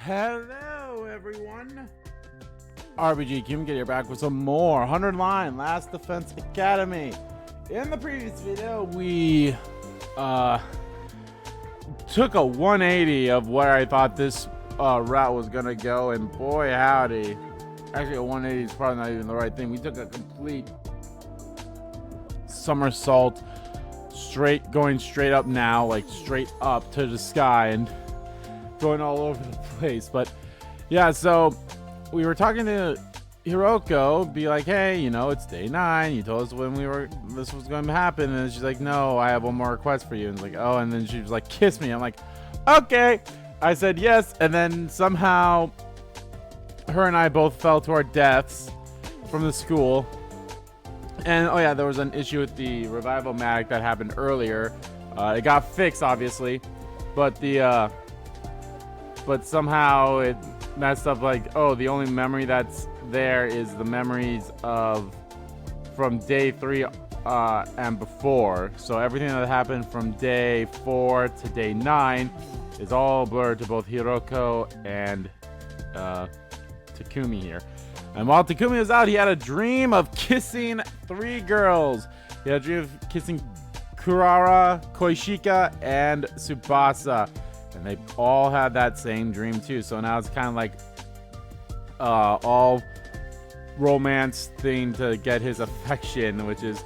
Hello, everyone. RBG Kim get here back with some more 100 Line Last Defense Academy. In the previous video, we took a 180 of where I thought this route was gonna go, and boy howdy, actually a 180 is probably not even the right thing. We took a complete somersault, going straight up now, like straight up to the sky and going all over the place. But yeah, so we were talking to Hiroko, be like, hey, you know, it's day 9. You told us when this was going to happen. And she's like, no, I have one more request for you. And it's like, oh, and then she was like, kiss me. I'm like, okay. I said yes. And then somehow her and I both fell to our deaths from the school. And oh yeah, there was an issue with the revival-matic that happened earlier. It got fixed, obviously, but but somehow it messed up. Like, oh, the only memory that's there is the memories from day 3 and before. So everything that happened from day 4 to day 9 is all blurred to both Hiroko and Takumi here. And while Takumi was out, he had a dream of kissing 3 girls. He had a dream of kissing Kurara, Koishika, and Tsubasa. And they all had that same dream too. So now it's kind of like all romance thing to get his affection, which is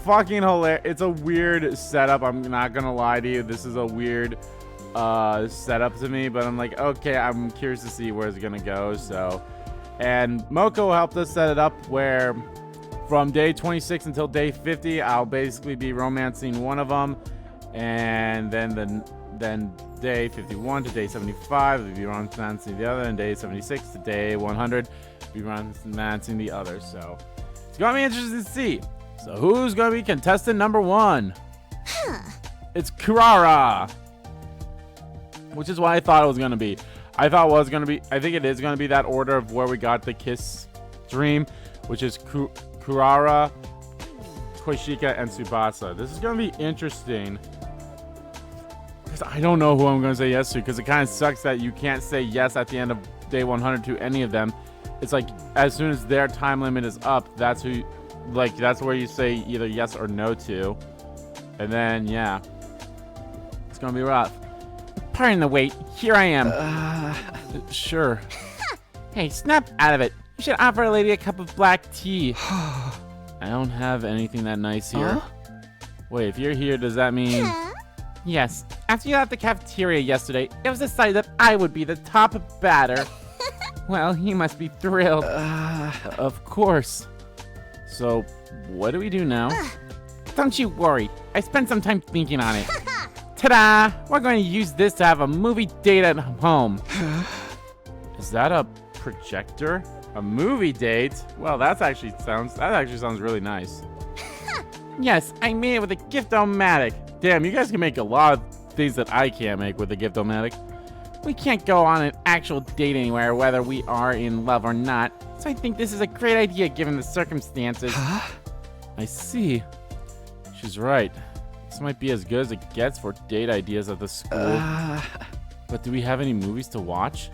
fucking hilarious. It's a weird setup. I'm not going to lie to you. This is a weird setup to me. But I'm like, okay, I'm curious to see where it's going to go. So... And Moko helped us set it up where from day 26 until day 50, I'll basically be romancing one of them. And then day 51 to day 75, we'll be romancing the other. And day 76 to day 100, we'll be romancing the other. So it's going to be interesting to see. So who's going to be contestant number 1? It's Kurara. Which is what I thought it was going to be. I think it is going to be that order of where we got the kiss dream, which is Kurara, Koishika, and Tsubasa. This is going to be interesting because I don't know who I'm going to say yes to, because it kind of sucks that you can't say yes at the end of day 100 to any of them. It's like as soon as their time limit is up, that's where you say either yes or no to. And then, yeah, it's going to be rough. Pardon the wait. Here I am. Sure. Hey, snap out of it. You should offer a lady a cup of black tea. I don't have anything that nice here. Huh? Wait, if you're here, does that mean... Yes. After you left the cafeteria yesterday, it was decided that I would be the top batter. Well, you must be thrilled. Of course. So, what do we do now? Don't you worry. I spent some time thinking on it. Ta-da! We're going to use this to have a movie date at home. Is that a projector? A movie date? Well, that actually sounds really nice. Yes, I made it with a Gift-O-Matic. Damn, you guys can make a lot of things that I can't make with a Gift-O-Matic. We can't go on an actual date anywhere, whether we are in love or not. So I think this is a great idea given the circumstances. I see. She's right. This might be as good as it gets for date ideas at the school. But do we have any movies to watch?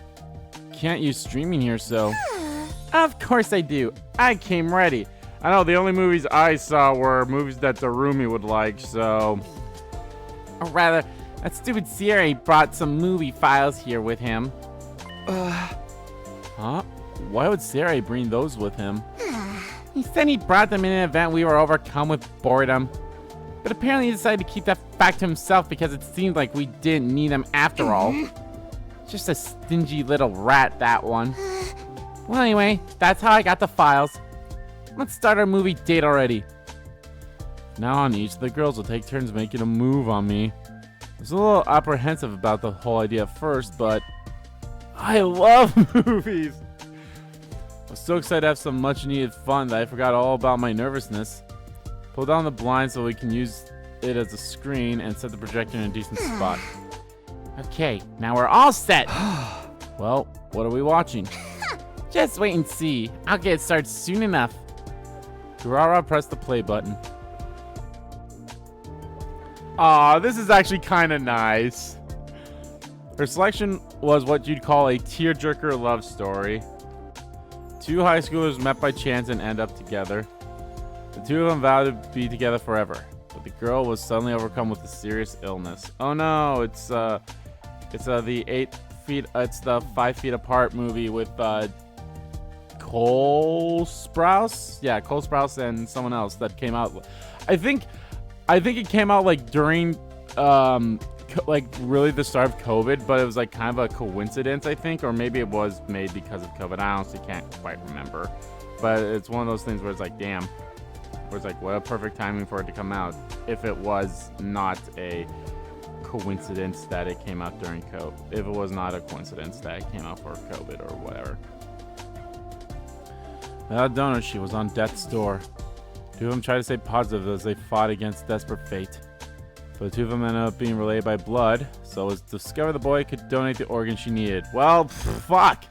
Can't use streaming here, so... Of course I do. I came ready. I know the only movies I saw were movies that Darumi would like, so... Or rather, that stupid Sirei brought some movie files here with him. Huh? Why would Sirei bring those with him? He said he brought them in an event we were overcome with boredom. But apparently he decided to keep that fact to himself because it seemed like we didn't need him after all. Just a stingy little rat, that one. Well, anyway, that's how I got the files. Let's start our movie date already. Now on, each of the girls will take turns making a move on me. I was a little apprehensive about the whole idea at first, but I love movies. I was so excited to have some much needed fun that I forgot all about my nervousness. Pull down the blind so we can use it as a screen and set the projector in a decent spot. Okay, now we're all set. Well, what are we watching? Just wait and see. I'll get it started soon enough. Kurara pressed the play button. Aw, this is actually kind of nice. Her selection was what you'd call a tearjerker love story. Two high schoolers met by chance and end up together. The two of them vowed to be together forever, but the girl was suddenly overcome with a serious illness. Oh no, it's the 5 Feet Apart movie with Cole Sprouse. Yeah, Cole Sprouse and someone else that came out. I think it came out like during like really the start of COVID, but it was like kind of a coincidence, I think, or maybe it was made because of COVID. I honestly can't quite remember, but it's one of those things where it's like, damn, where it's like, what a perfect timing for it to come out if it was not a coincidence that it came out during COVID. If it was not a coincidence that it came out for COVID or whatever. Without donor, she was on death's door. Two of them tried to stay positive as they fought against desperate fate. But the two of them ended up being related by blood, so it was discovered the boy could donate the organ she needed. Well, fuck!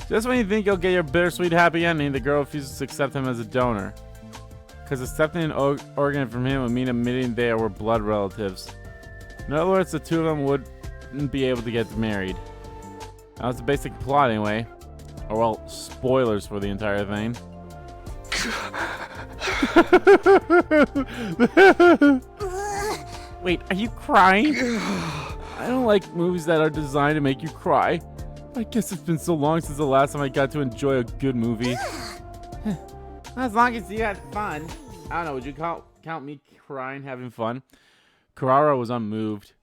Just when you think you'll get your bittersweet happy ending, the girl refuses to accept him as a donor. Because accepting an organ from him would mean admitting they were blood relatives. In other words, the two of them wouldn't be able to get married. That was the basic plot anyway. Or well, spoilers for the entire thing. Wait, are you crying? I don't like movies that are designed to make you cry. I guess it's been so long since the last time I got to enjoy a good movie. As long as you had fun. I don't know, would you count me crying having fun? Kurara was unmoved.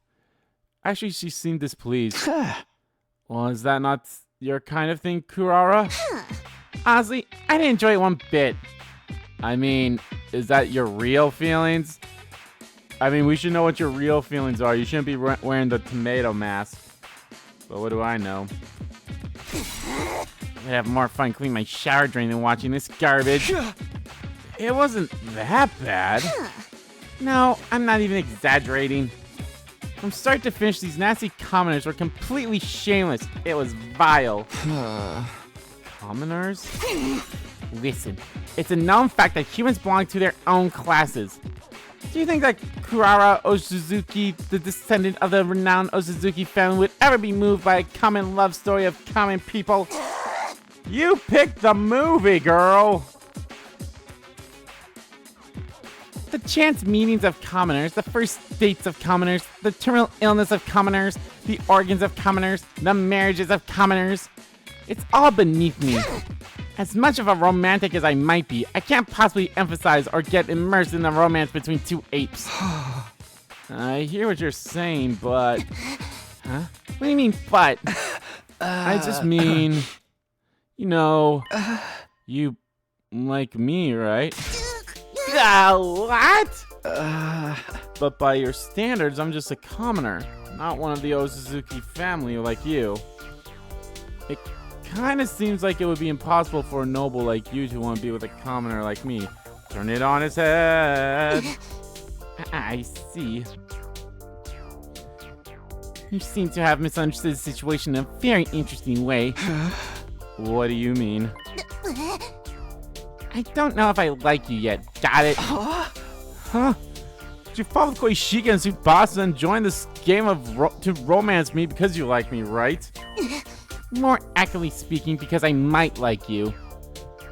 Actually, she seemed displeased. Well, is that not your kind of thing, Kurara? Honestly, I didn't enjoy it one bit. I mean, is that your real feelings? I mean, we should know what your real feelings are. You shouldn't be wearing the tomato mask. But what do I know? I'd have more fun cleaning my shower drain than watching this garbage. It wasn't that bad. No, I'm not even exaggerating. From start to finish, these nasty commoners were completely shameless. It was vile. Commoners? Listen, it's a known fact that humans belong to their own classes. Do you think that Kurara Oosuzuki, the descendant of the renowned Oosuzuki family, would ever be moved by a common love story of common people? You picked the movie, girl! The chance meetings of commoners, the first dates of commoners, the terminal illness of commoners, the organs of commoners, the marriages of commoners. It's all beneath me. As much of a romantic as I might be, I can't possibly emphasize or get immersed in the romance between two apes. I hear what you're saying, but... Huh? What do you mean, but? I just mean... You know... You like me, right? What? But by your standards, I'm just a commoner, not one of the Oosuzuki family like you. It kind of seems like it would be impossible for a noble like you to want to be with a commoner like me. Turn it on his head. I see. You seem to have misunderstood the situation in a very interesting way. What do you mean? I don't know if I like you yet. Got it? Huh? Did you follow Koishika and Tsubasa and join this game of to romance me because you like me, right? More accurately speaking, because I might like you.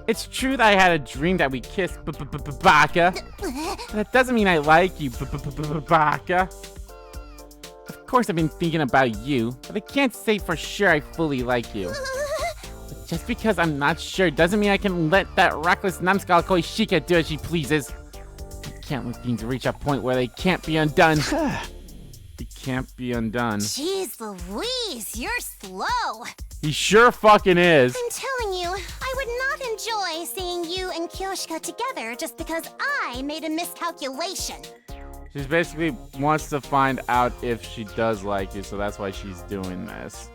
It's true that I had a dream that we kissed, Baka. That doesn't mean I like you, Baka. Of course I've been thinking about you, but I can't say for sure I fully like you. But just because I'm not sure doesn't mean I can let that reckless numbskull Koishika do as she pleases. I can't let things reach a point where they can't be undone. They can't be undone. Jeez Louise, you're slow. He sure fucking is. I'm telling you, I would not enjoy seeing you and Kyoshika together just because I made a miscalculation. She basically wants to find out if she does like you, so that's why she's doing this.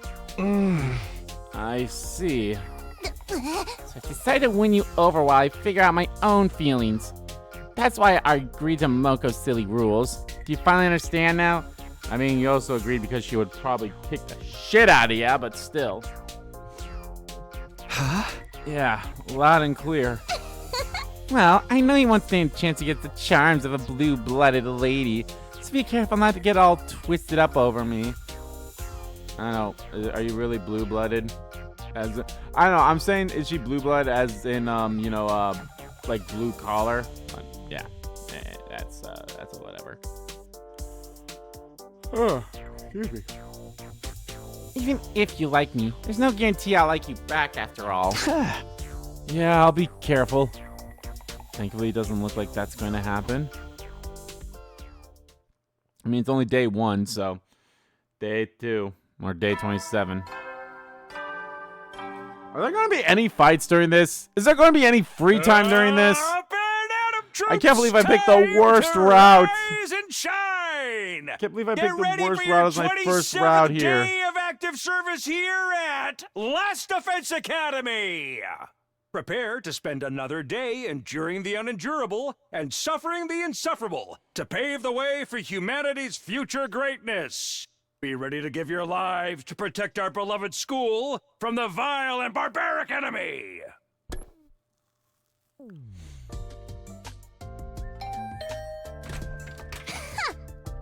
I see. So I decided to win you over while I figure out my own feelings. That's why I agreed to Moko's silly rules. Do you finally understand now? I mean, you also agreed because she would probably kick the shit out of you, but still. Huh? Yeah, loud and clear. Well, I know you won't stand a chance to get the charms of a blue-blooded lady, so be careful not to get all twisted up over me. I don't know. Are you really blue-blooded? I don't know. I'm saying, is she blue-blood as in, like blue collar? Yeah. That's a whatever. Oh, excuse me. Even if you like me, there's no guarantee I'll like you back after all. Yeah, I'll be careful. Thankfully, it doesn't look like that's going to happen. I mean, it's only day 1, so day 2 or day 27. Are there going to be any fights during this? Is there going to be any free time during this? I can't believe I picked the worst route. I can't believe I picked the worst route as my first route here. Day of active service here at Last Defense Academy. Prepare to spend another day enduring the unendurable and suffering the insufferable to pave the way for humanity's future greatness. Be ready to give your lives to protect our beloved school from the vile and barbaric enemy.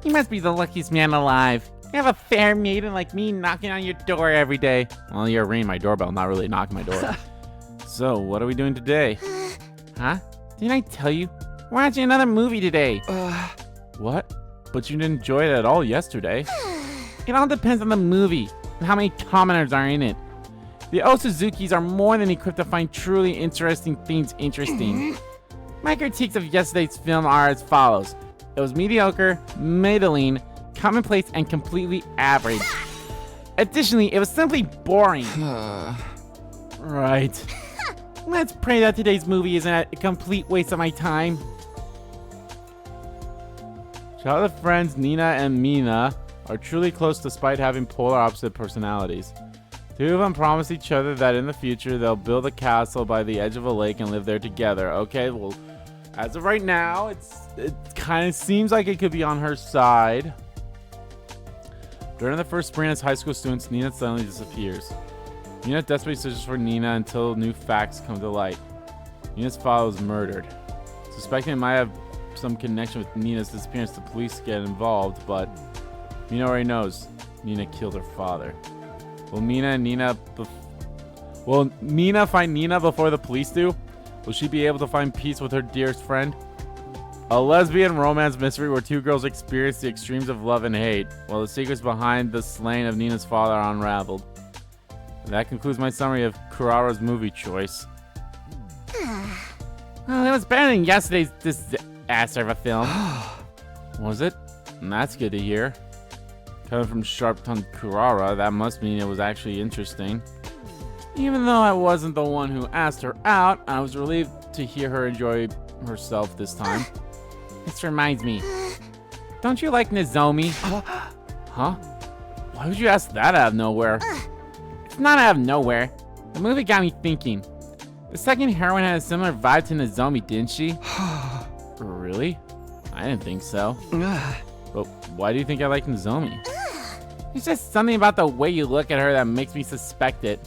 You must be the luckiest man alive. You have a fair maiden like me knocking on your door every day. Well, you're ringing my doorbell, not really knocking my door. So, what are we doing today? Huh? Didn't I tell you? We're watching another movie today. What? But you didn't enjoy it at all yesterday. It all depends on the movie and how many commoners are in it. The Oosuzukis are more than equipped to find truly interesting things interesting. My critiques of yesterday's film are as follows. It was mediocre, middling, commonplace, and completely average. Additionally, it was simply boring. Right. Let's pray that today's movie isn't a complete waste of my time. Childhood friends Nina and Mina are truly close despite having polar opposite personalities. Two of them promise each other that in the future they'll build a castle by the edge of a lake and live there together. Okay, well, as of right now, it kind of seems like it could be on her side. During the first spring as high school students, Nina suddenly disappears. Nina desperately searches for Nina until new facts come to light. Nina's father was murdered. Suspecting it might have some connection with Nina's disappearance, the police get involved, but Nina already knows Nina killed her father. Will Nina find Nina before the police do? Will she be able to find peace with her dearest friend? A lesbian romance mystery where two girls experience the extremes of love and hate, while the secrets behind the slaying of Nina's father are unraveled. And that concludes my summary of Kurara's movie choice. Well, it was better than yesterday's disaster of a film. Was it? And that's good to hear. Coming from sharp-tongued Kurara, that must mean it was actually interesting. Even though I wasn't the one who asked her out, I was relieved to hear her enjoy herself this time. This reminds me. Don't you like Nozomi? Huh? Why would you ask that out of nowhere? It's not out of nowhere. The movie got me thinking. The second heroine had a similar vibe to Nozomi, didn't she? Really? I didn't think so. But why do you think I like Nozomi? There's just something about the way you look at her that makes me suspect it.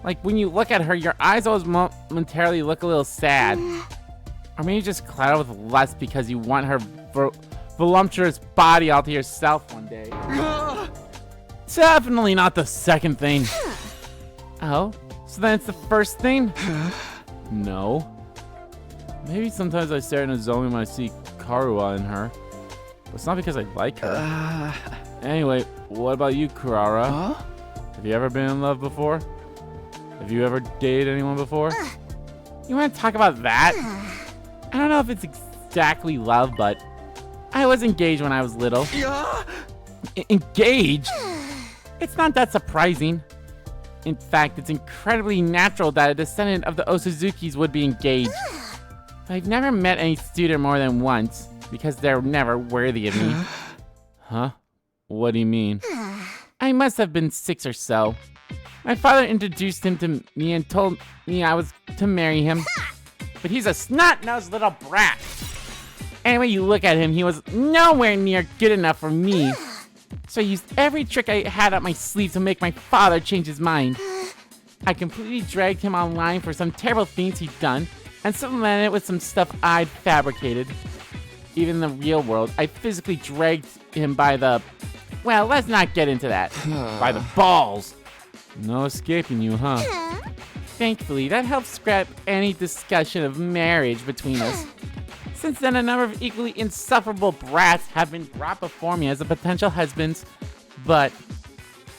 Like, when you look at her, your eyes always momentarily look a little sad. Or maybe just clouded with lust because you want her voluptuous body all to yourself one day. Definitely not the second thing. Oh? So then it's the first thing? No. Maybe sometimes I stare at Nozomi when I see Karuha in her. But it's not because I like her. Anyway, what about you, Kurara? Huh? Have you ever been in love before? Have you ever dated anyone before? You want to talk about that? I don't know if it's exactly love, but I was engaged when I was little. Engaged? It's not that surprising. In fact, it's incredibly natural that a descendant of the Oosuzukis would be engaged. I've never met any student more than once, because they're never worthy of me. Huh? What do you mean? I must have been 6 or so. My father introduced him to me and told me I was to marry him. But he's a snot-nosed little brat. Any way you look at him, he was nowhere near good enough for me. So I used every trick I had up my sleeve to make my father change his mind. I completely dragged him online for some terrible things he'd done, and supplemented it with some stuff I'd fabricated. Even in the real world, I physically dragged him by the Well, let's not get into that. By the balls. No escaping you, huh? Thankfully, that helps scrap any discussion of marriage between us. Since then, a number of equally insufferable brats have been brought before me as a potential husbands, but,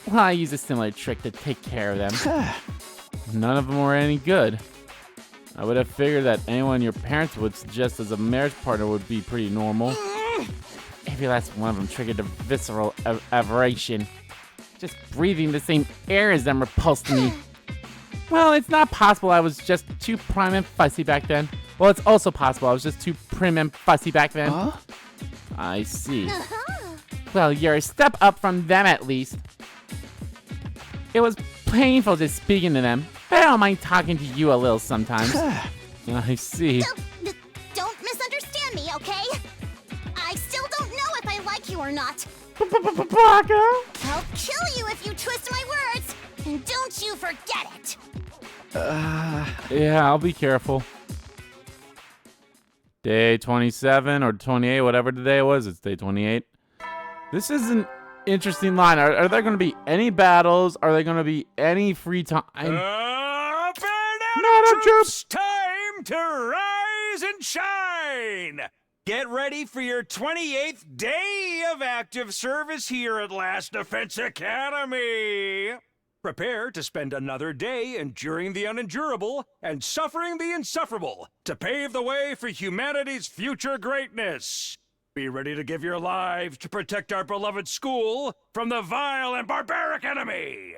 well, I use a similar trick to take care of them. None of them were any good. I would have figured that anyone your parents would suggest as a marriage partner would be pretty normal. Every last one of them triggered a visceral aberration. Just breathing the same air as them repulsed me. Well, it's not possible I was just too prim and fussy back then. Well, it's also possible I was just too prim and fussy back then. Huh? I see. Well, you're a step up from them at least. It was painful just speaking to them, but I don't mind talking to you a little sometimes. I see. Don't misunderstand me, okay? I still don't know if I like you or not. Baka? I'll kill you if you twist my words, and don't you forget it. Yeah, I'll be careful. Day 27 or 28, whatever today was. It's day 28. This is an interesting line. Are there going to be any battles? Are there going to be any free time? Up and troops! Time to rise and shine! Get ready for your 28th day of active service here at Last Defense Academy! Prepare to spend another day enduring the unendurable and suffering the insufferable to pave the way for humanity's future greatness. Be ready to give your lives to protect our beloved school from the vile and barbaric enemy!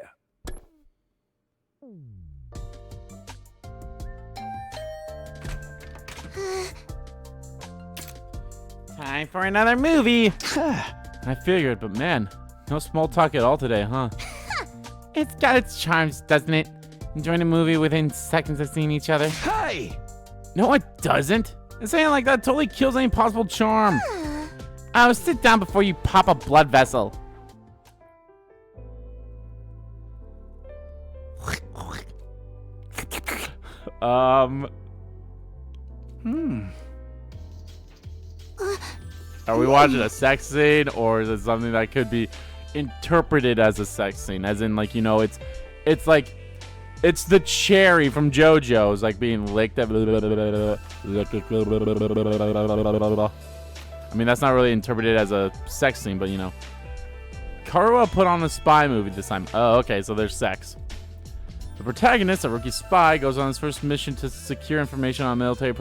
Time for another movie. I figured, but man, no small talk at all today, huh? It's got its charms, doesn't it? Enjoying a movie within seconds of seeing each other. Hey! No, it doesn't. Saying like that totally kills any possible charm. Oh, sit down before you pop a blood vessel. Are we watching a sex scene, or is it something that could be interpreted as a sex scene? As in, like, you know, it's like, it's the cherry from JoJo's, like, being licked. I mean, that's not really interpreted as a sex scene, but, you know. Karua put on a spy movie this time. Oh, okay, so there's sex. The protagonist, a rookie spy, goes on his first mission to secure information on a military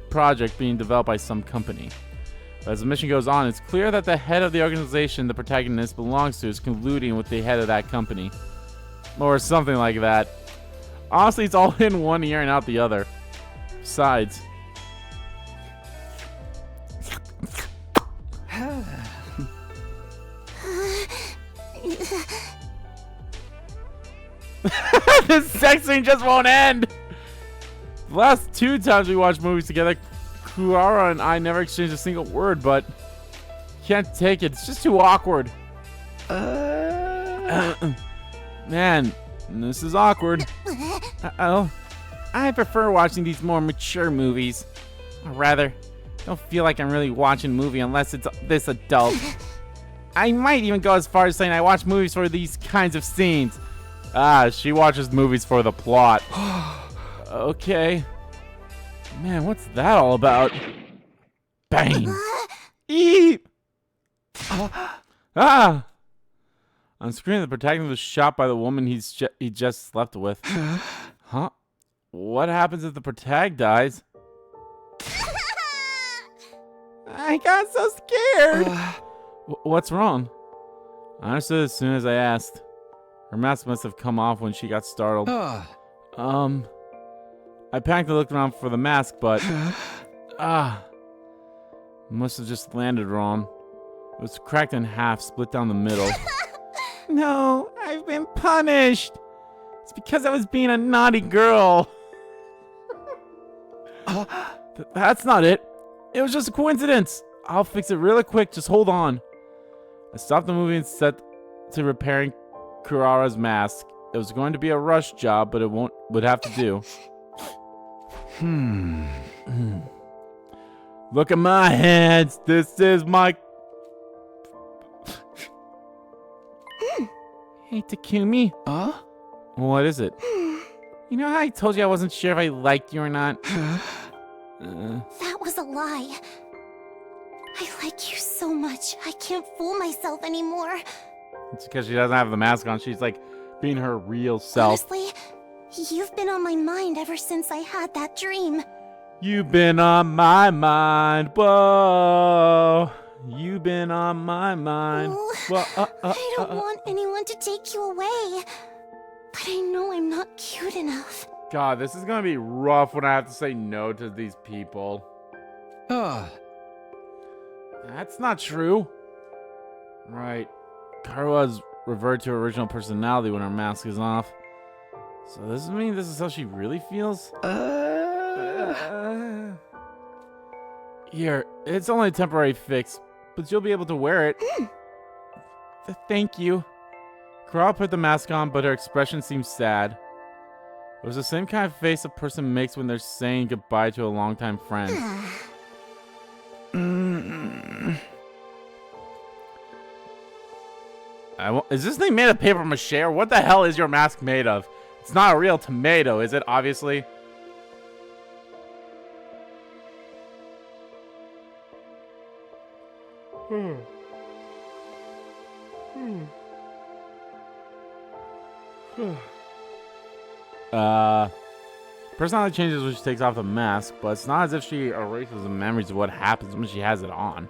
project being developed by some company. As the mission goes on, it's clear that the head of the organization the protagonist belongs to is colluding with the head of that company. Or something like that. Honestly, it's all in one ear and out the other. Besides... This sex scene just won't end! The last 2 times we watched movies together, Kurara and I never exchanged a single word, but can't take it. It's just too awkward. Man, this is awkward. Uh-oh. I prefer watching these more mature movies. Or rather, I don't feel like I'm really watching a movie unless it's this adult. I might even go as far as saying I watch movies for these kinds of scenes. Ah, she watches movies for the plot. Okay. Man, what's that all about? Bang! Eep! Ah! On screen, the protagonist was shot by the woman he just slept with. Huh? What happens if the protag dies? I got so scared! What's wrong? I understood as soon as I asked. Her mask must have come off when she got startled. I panicked and looked around for the mask, but... must have just landed wrong. It was cracked in half, split down the middle. No, I've been punished. It's because I was being a naughty girl. That's not it. It was just a coincidence. I'll fix it really quick. Just hold on. I stopped the movie and set to repairing Kurara's mask. It was going to be a rush job, but it would have to do. Look at my hands. This is my... Hey, Takumi. Huh? What is it? You know how I told you I wasn't sure if I liked you or not? That was a lie. I like you so much. I can't fool myself anymore. It's because she doesn't have the mask on. She's like being her real self. Honestly, you've been on my mind ever since I had that dream. You've been on my mind, whoa. You've been on my mind. Oh, Whoa, I don't want anyone to take you away. But I know I'm not cute enough. God, this is gonna be rough when I have to say no to these people. That's not true. Right. Karua's revert to her original personality when her mask is off. So does this mean this is how she really feels? Here, it's only a temporary fix, but you'll be able to wear it. Thank you. Karua put the mask on, but her expression seemed sad. It was the same kind of face a person makes when they're saying goodbye to a longtime friend. Is this thing made of paper mache, or what the hell is your mask made of? It's not a real tomato, is it? Obviously. Personality changes when she takes off the mask, but it's not as if she erases the memories of what happens when she has it on.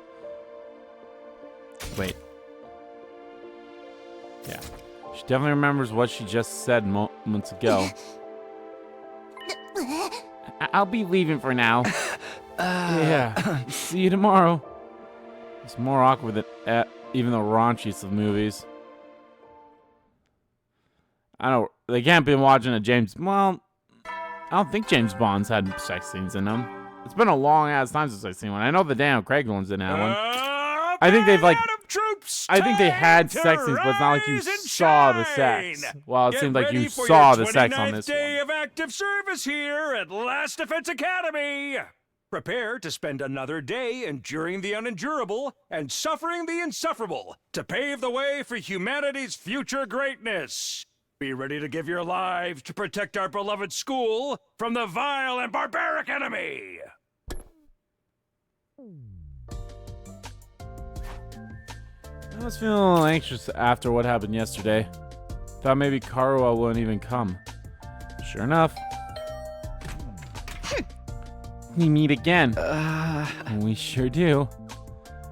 Wait. Yeah. She definitely remembers what she just said moments ago. I'll be leaving for now. Yeah. See you tomorrow. It's more awkward than even the raunchiest of movies. I don't. They can't be watching a James. Well, I don't think James Bond's had sex scenes in them. It's been a long ass time since I've seen one. I know the Daniel Craig ones didn't have one. I think they've like. I think they had sex scenes, but it's not like you saw the sex. Well, it seemed like you saw the sex on this day one. of active service here at Last Defense Academy. Prepare to spend another day enduring the unendurable and suffering the insufferable to pave the way for humanity's future greatness. Be ready to give your lives to protect our beloved school from the vile and barbaric enemy. I was feeling a little anxious after what happened yesterday. Thought maybe Karua wouldn't even come. Sure enough. We meet again. We sure do.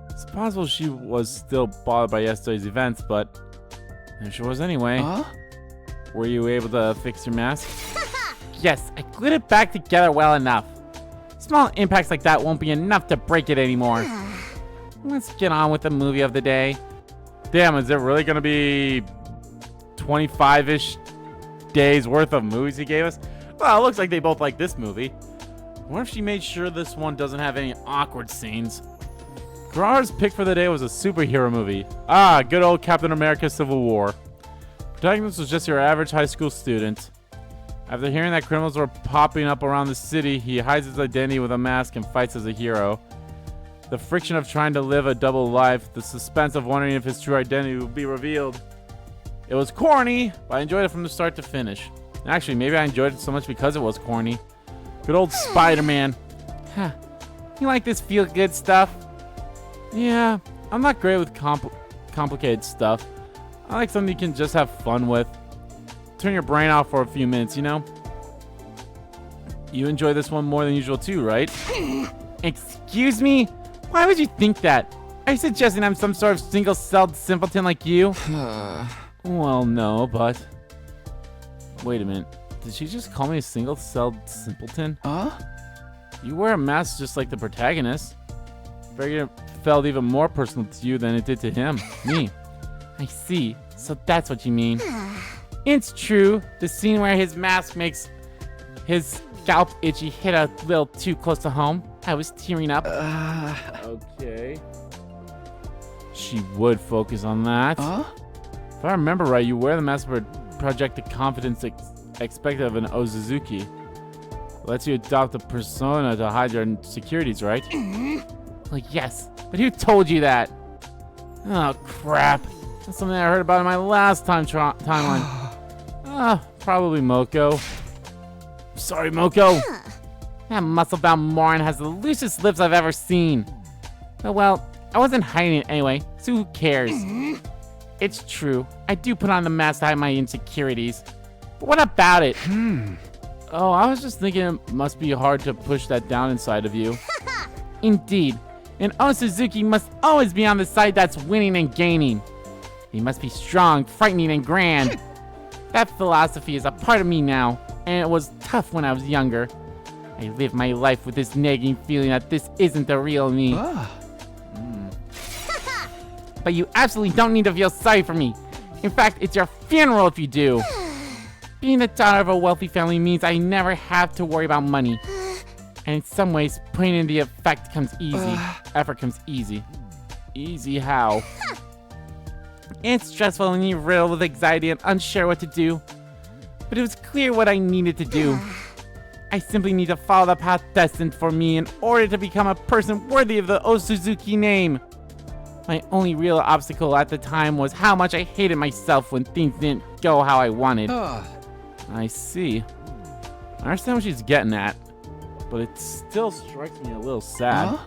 It's possible she was still bothered by yesterday's events, but there she was anyway. Huh? Were you able to fix your mask? Yes, I glued it back together well enough. Small impacts like that won't be enough to break it anymore. Let's get on with the movie of the day. Damn, is it really going to be 25-ish days worth of movies he gave us? Well, it looks like they both like this movie. What if she made sure this one doesn't have any awkward scenes? Kurara's pick for the day was a superhero movie. Ah, good old Captain America Civil War. Protagonist was just your average high school student. After hearing that criminals were popping up around the city, he hides his identity with a mask and fights as a hero. The friction of trying to live a double life, the suspense of wondering if his true identity would be revealed. It was corny, but I enjoyed it from the start to finish. Actually, maybe I enjoyed it so much because it was corny. Good old Spider-Man. Huh. You like this feel-good stuff? Yeah, I'm not great with complicated stuff. I like something you can just have fun with. Turn your brain off for a few minutes, you know? You enjoy this one more than usual too, right? Excuse me? Why would you think that? Are you suggesting I'm some sort of single-celled simpleton like you? Well, no, but... Wait a minute. Did she just call me a single-celled simpleton? Huh? You wear a mask just like the protagonist. Figured it felt even more personal to you than it did to him, me. I see. So that's what you mean. It's true. The scene where his mask makes his scalp itchy hit a little too close to home. I was tearing up. Okay. She would focus on that. Huh? If I remember right, you wear the mask to project the confidence expected of an Oosuzuki. Lets you adopt a persona to hide your insecurities, right? Well, yes. But who told you that? Oh, crap. That's something I heard about in my last timeline. Probably Moko. Sorry, Moko. That muscle-bound moron has the loosest lips I've ever seen. Oh, well, I wasn't hiding it anyway, so who cares? It's true. I do put on the mask to hide my insecurities. But what about it? Oh, I was just thinking it must be hard to push that down inside of you. Indeed. An Oosuzuki must always be on the side that's winning and gaining. He must be strong, frightening, and grand. That philosophy is a part of me now, and it was tough when I was younger. I live my life with this nagging feeling that this isn't the real me. But you absolutely don't need to feel sorry for me. In fact, it's your funeral if you do. Being the daughter of a wealthy family means I never have to worry about money. And in some ways, putting in the effort comes easy. Easy how? It's stressful and you're riddled with anxiety and unsure what to do. But it was clear what I needed to do. I simply need to follow the path destined for me in order to become a person worthy of the Oosuzuki name. My only real obstacle at the time was how much I hated myself when things didn't go how I wanted. I see. I understand what she's getting at, but it still strikes me a little sad.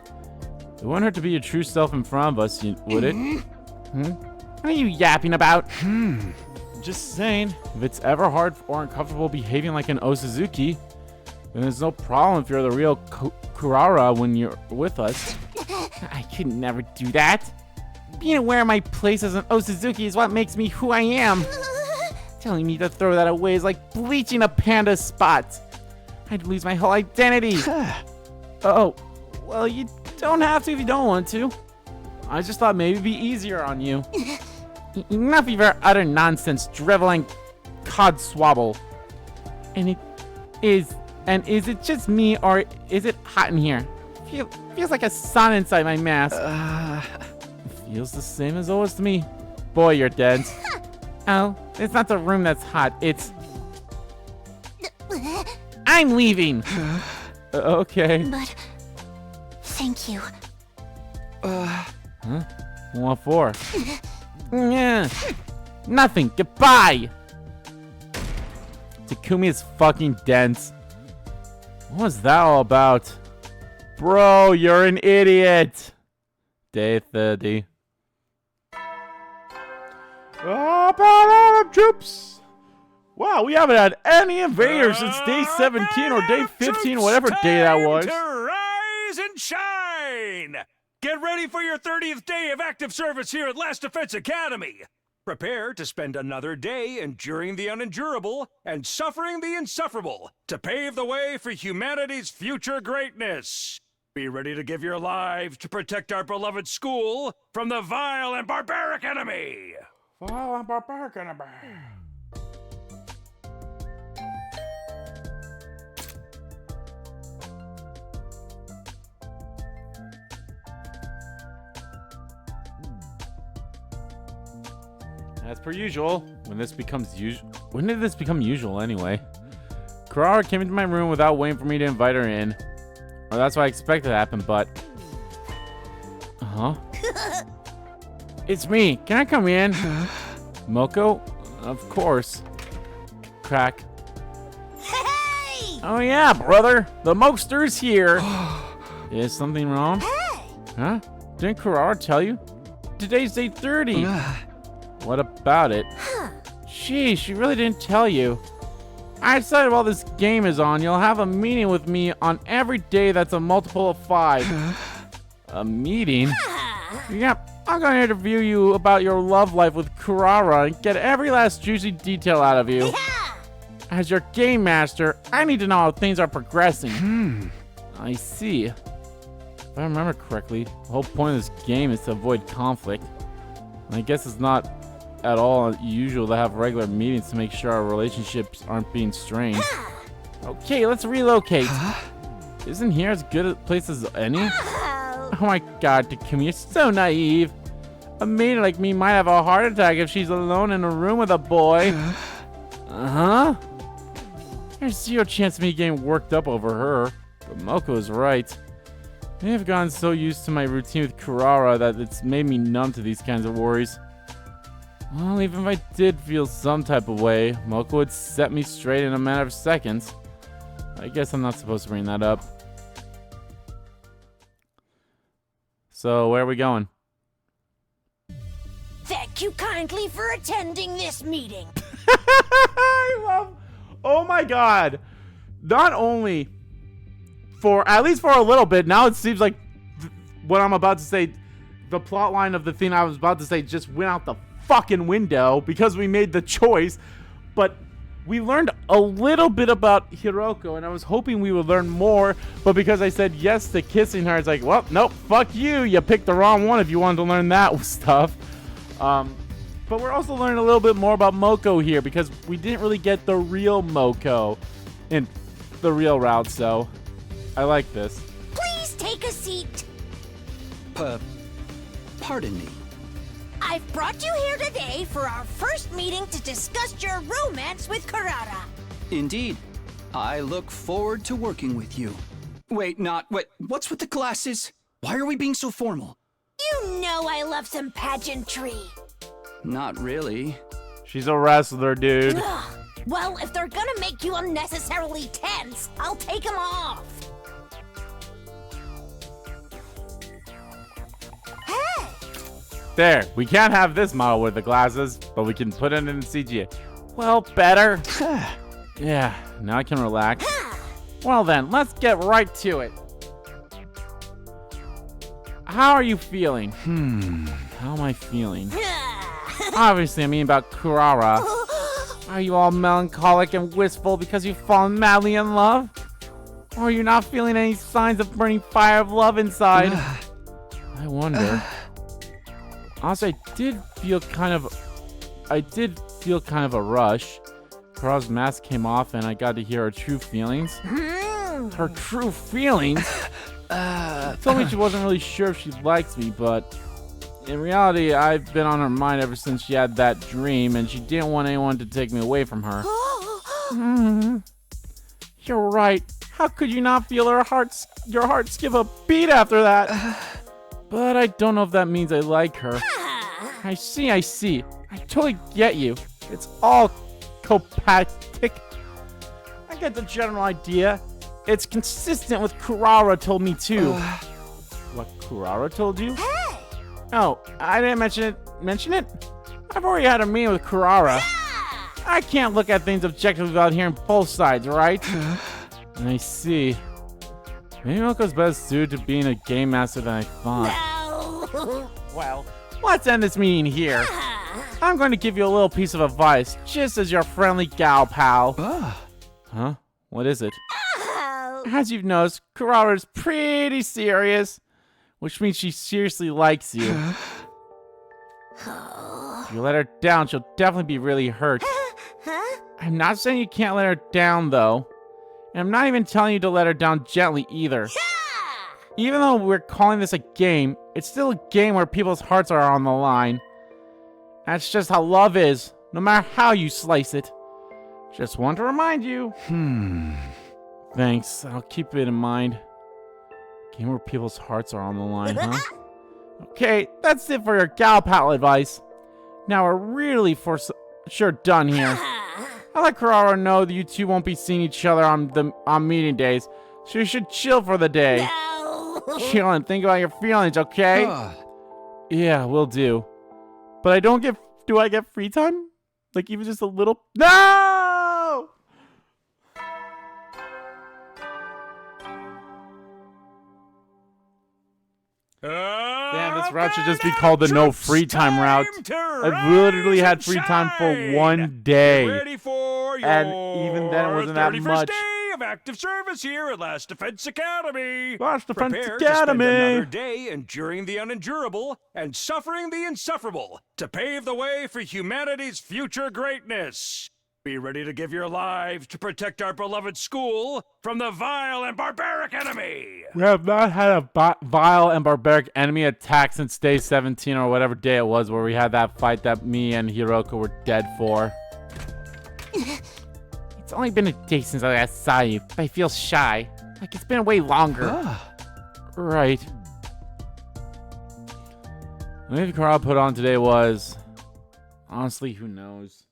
It wouldn't hurt to be your true self in front of us, would it? What are you yapping about? Just saying, if it's ever hard or uncomfortable behaving like an Oosuzuki, then there's no problem if you're the real Kurara when you're with us. I could never do that. Being aware of my place as an Oosuzuki is what makes me who I am. Telling me to throw that away is like bleaching a panda's spots. I'd lose my whole identity. Oh, well, you don't have to if you don't want to. I just thought maybe it'd be easier on you. Enough of your utter nonsense, driveling codswabble. And is it just me, or is it hot in here? Feels like a sauna inside my mask. Feels the same as always to me. Boy, you're dead. Oh, it's not the room that's hot. It's... I'm leaving. Okay. But... thank you. Huh? What for? Yeah. Nothing. Goodbye. Takumi is fucking dense. What was that all about? Bro, you're an idiot. Day 30. About all the troops. Wow, we haven't had any invaders since day 17 or day 15, whatever day that was. To rise and shine! Get ready for your 30th day of active service here at Last Defense Academy. Prepare to spend another day enduring the unendurable and suffering the insufferable to pave the way for humanity's future greatness. Be ready to give your lives to protect our beloved school from the vile and barbaric enemy. Vile and barbaric enemy. As per usual, when did this become usual anyway? Kurara came into my room without waiting for me to invite her in. Or that's what I expected to happen, but... It's me. Can I come in? Moko? Of course. Crack. Hey! Oh yeah, brother. The Mokester's here. Is something wrong? Hey! Huh? Didn't Kurara tell you? Today's day 30. What about it? Gee, she really didn't tell you. I decided while this game is on, you'll have a meeting with me on every day that's a multiple of 5. A meeting? Yep, I'm going to interview you about your love life with Kurara and get every last juicy detail out of you. As your game master, I need to know how things are progressing. I see. If I remember correctly, the whole point of this game is to avoid conflict. And I guess it's not at all usual to have regular meetings to make sure our relationships aren't being strained. Okay, let's relocate. Isn't here as good a place as any? Oh my god, Takumi, you're so naive. A maid like me might have a heart attack if she's alone in a room with a boy. There's zero chance of me getting worked up over her. But Moko is right. I have gotten so used to my routine with Kurara that it's made me numb to these kinds of worries. Well, even if I did feel some type of way, Moko would set me straight in a matter of seconds. I guess I'm not supposed to bring that up. So, where are we going? Thank you kindly for attending this meeting. I love... Oh my god. Not only for, at least for a little bit, now it seems like what I'm about to say, the plot line of the thing I was about to say just went out the fucking window because we made the choice. But we learned a little bit about Hiroko, and I was hoping we would learn more, but because I said yes to kissing her, it's like, well, nope, fuck you. You picked the wrong one if you wanted to learn that stuff. But we're also learning a little bit more about Moko here because we didn't really get the real Moko in the real route, so I like this. Please take a seat. Pardon me. I've brought you here today for our first meeting to discuss your romance with Kurara. Indeed. I look forward to working with you. Wait, what's with the glasses? Why are we being so formal? You know I love some pageantry. Not really. She's a wrestler, dude. Ugh. Well, if they're gonna make you unnecessarily tense, I'll take them off. Hey! There, we can't have this model with the glasses, but we can put it in CG. Well, better. Yeah, now I can relax. Well then, let's get right to it. How are you feeling? How am I feeling? Obviously, I mean about Kurara. Are you all melancholic and wistful because you've fallen madly in love? Or are you not feeling any signs of burning fire of love inside? I wonder. Also, I did feel kind of a rush. Kurara's mask came off and I got to hear her true feelings. Her true feelings? She told me she wasn't really sure if she likes me, but in reality, I've been on her mind ever since she had that dream, and she didn't want anyone to take me away from her. You're right. How could you not feel your heart skip a beat after that? But I don't know if that means I like her. I see. I totally get you. It's all copactic. I get the general idea. It's consistent with Kurara told me too. What Kurara told you? Hey! Oh, I didn't mention it? I've already had a meeting with Kurara. I can't look at things objectively without hearing both sides, right? I see. Maybe Moko's best suited to being a game master than I thought. No! Well, let's end this meeting here. I'm going to give you a little piece of advice, just as your friendly gal pal. Huh? What is it? As you've noticed, Kurara is pretty serious, which means she seriously likes you. If you let her down, she'll definitely be really hurt. I'm not saying you can't let her down, though. And I'm not even telling you to let her down gently, either. Even though we're calling this a game, it's still a game where people's hearts are on the line. That's just how love is, no matter how you slice it. Just want to remind you. Thanks, I'll keep it in mind. Game where people's hearts are on the line, huh? Okay, that's it for your gal pal advice. Now we're really for sure done here. I let Kurara know that you two won't be seeing each other on meeting days, so you should chill for the day. No! Chill and think about your feelings, okay? Yeah, will do. But do I get free time? Like even just a little? No! Damn, this route should just be called the no free time route. I've literally had free time for one day. Ready for your And even then it wasn't that 31st much. day of active service here at Last Defense Academy. Last Defense Prepare to spend Academy. another day enduring the unendurable and suffering the insufferable to pave the way for humanity's future greatness. Be ready to give your lives to protect our beloved school from the vile and barbaric enemy. We have not had a vile and barbaric enemy attack since day 17 or whatever day it was where we had that fight that me and Hiroko were dead for. It's only been a day since I last saw you, but I feel shy. Like it's been way longer. Right. The movie Kurara put on today was... Honestly, who knows?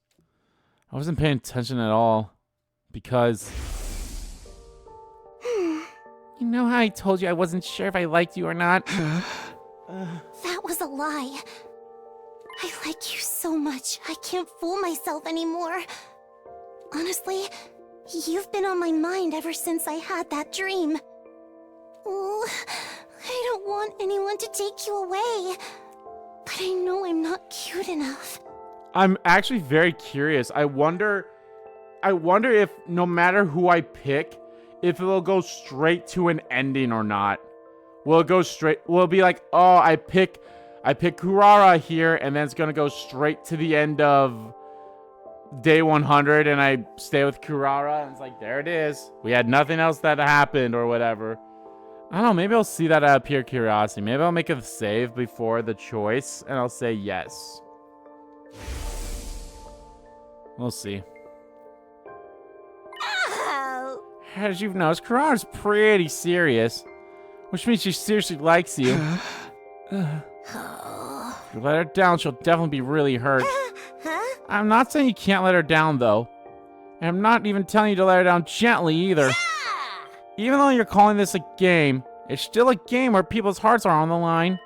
I wasn't paying attention at all. Because... You know how I told you I wasn't sure if I liked you or not? That was a lie. I like you so much, I can't fool myself anymore. Honestly, you've been on my mind ever since I had that dream. Oh, I don't want anyone to take you away. But I know I'm not cute enough. I'm actually very curious. I wonder if no matter who I pick, if it will go straight to an ending or not. Will it go straight? Will it be like, oh, I pick Kurara here, and then it's gonna go straight to the end of day 100, and I stay with Kurara, and it's like, there it is. We had nothing else that happened or whatever. I don't know. Maybe I'll see that out of pure curiosity. Maybe I'll make a save before the choice, and I'll say yes. We'll see. Oh. As you've noticed, Kurara's pretty serious, which means she seriously likes you. If you let her down, she'll definitely be really hurt. Huh? I'm not saying you can't let her down, though. And I'm not even telling you to let her down gently, either. Even though you're calling this a game, it's still a game where people's hearts are on the line.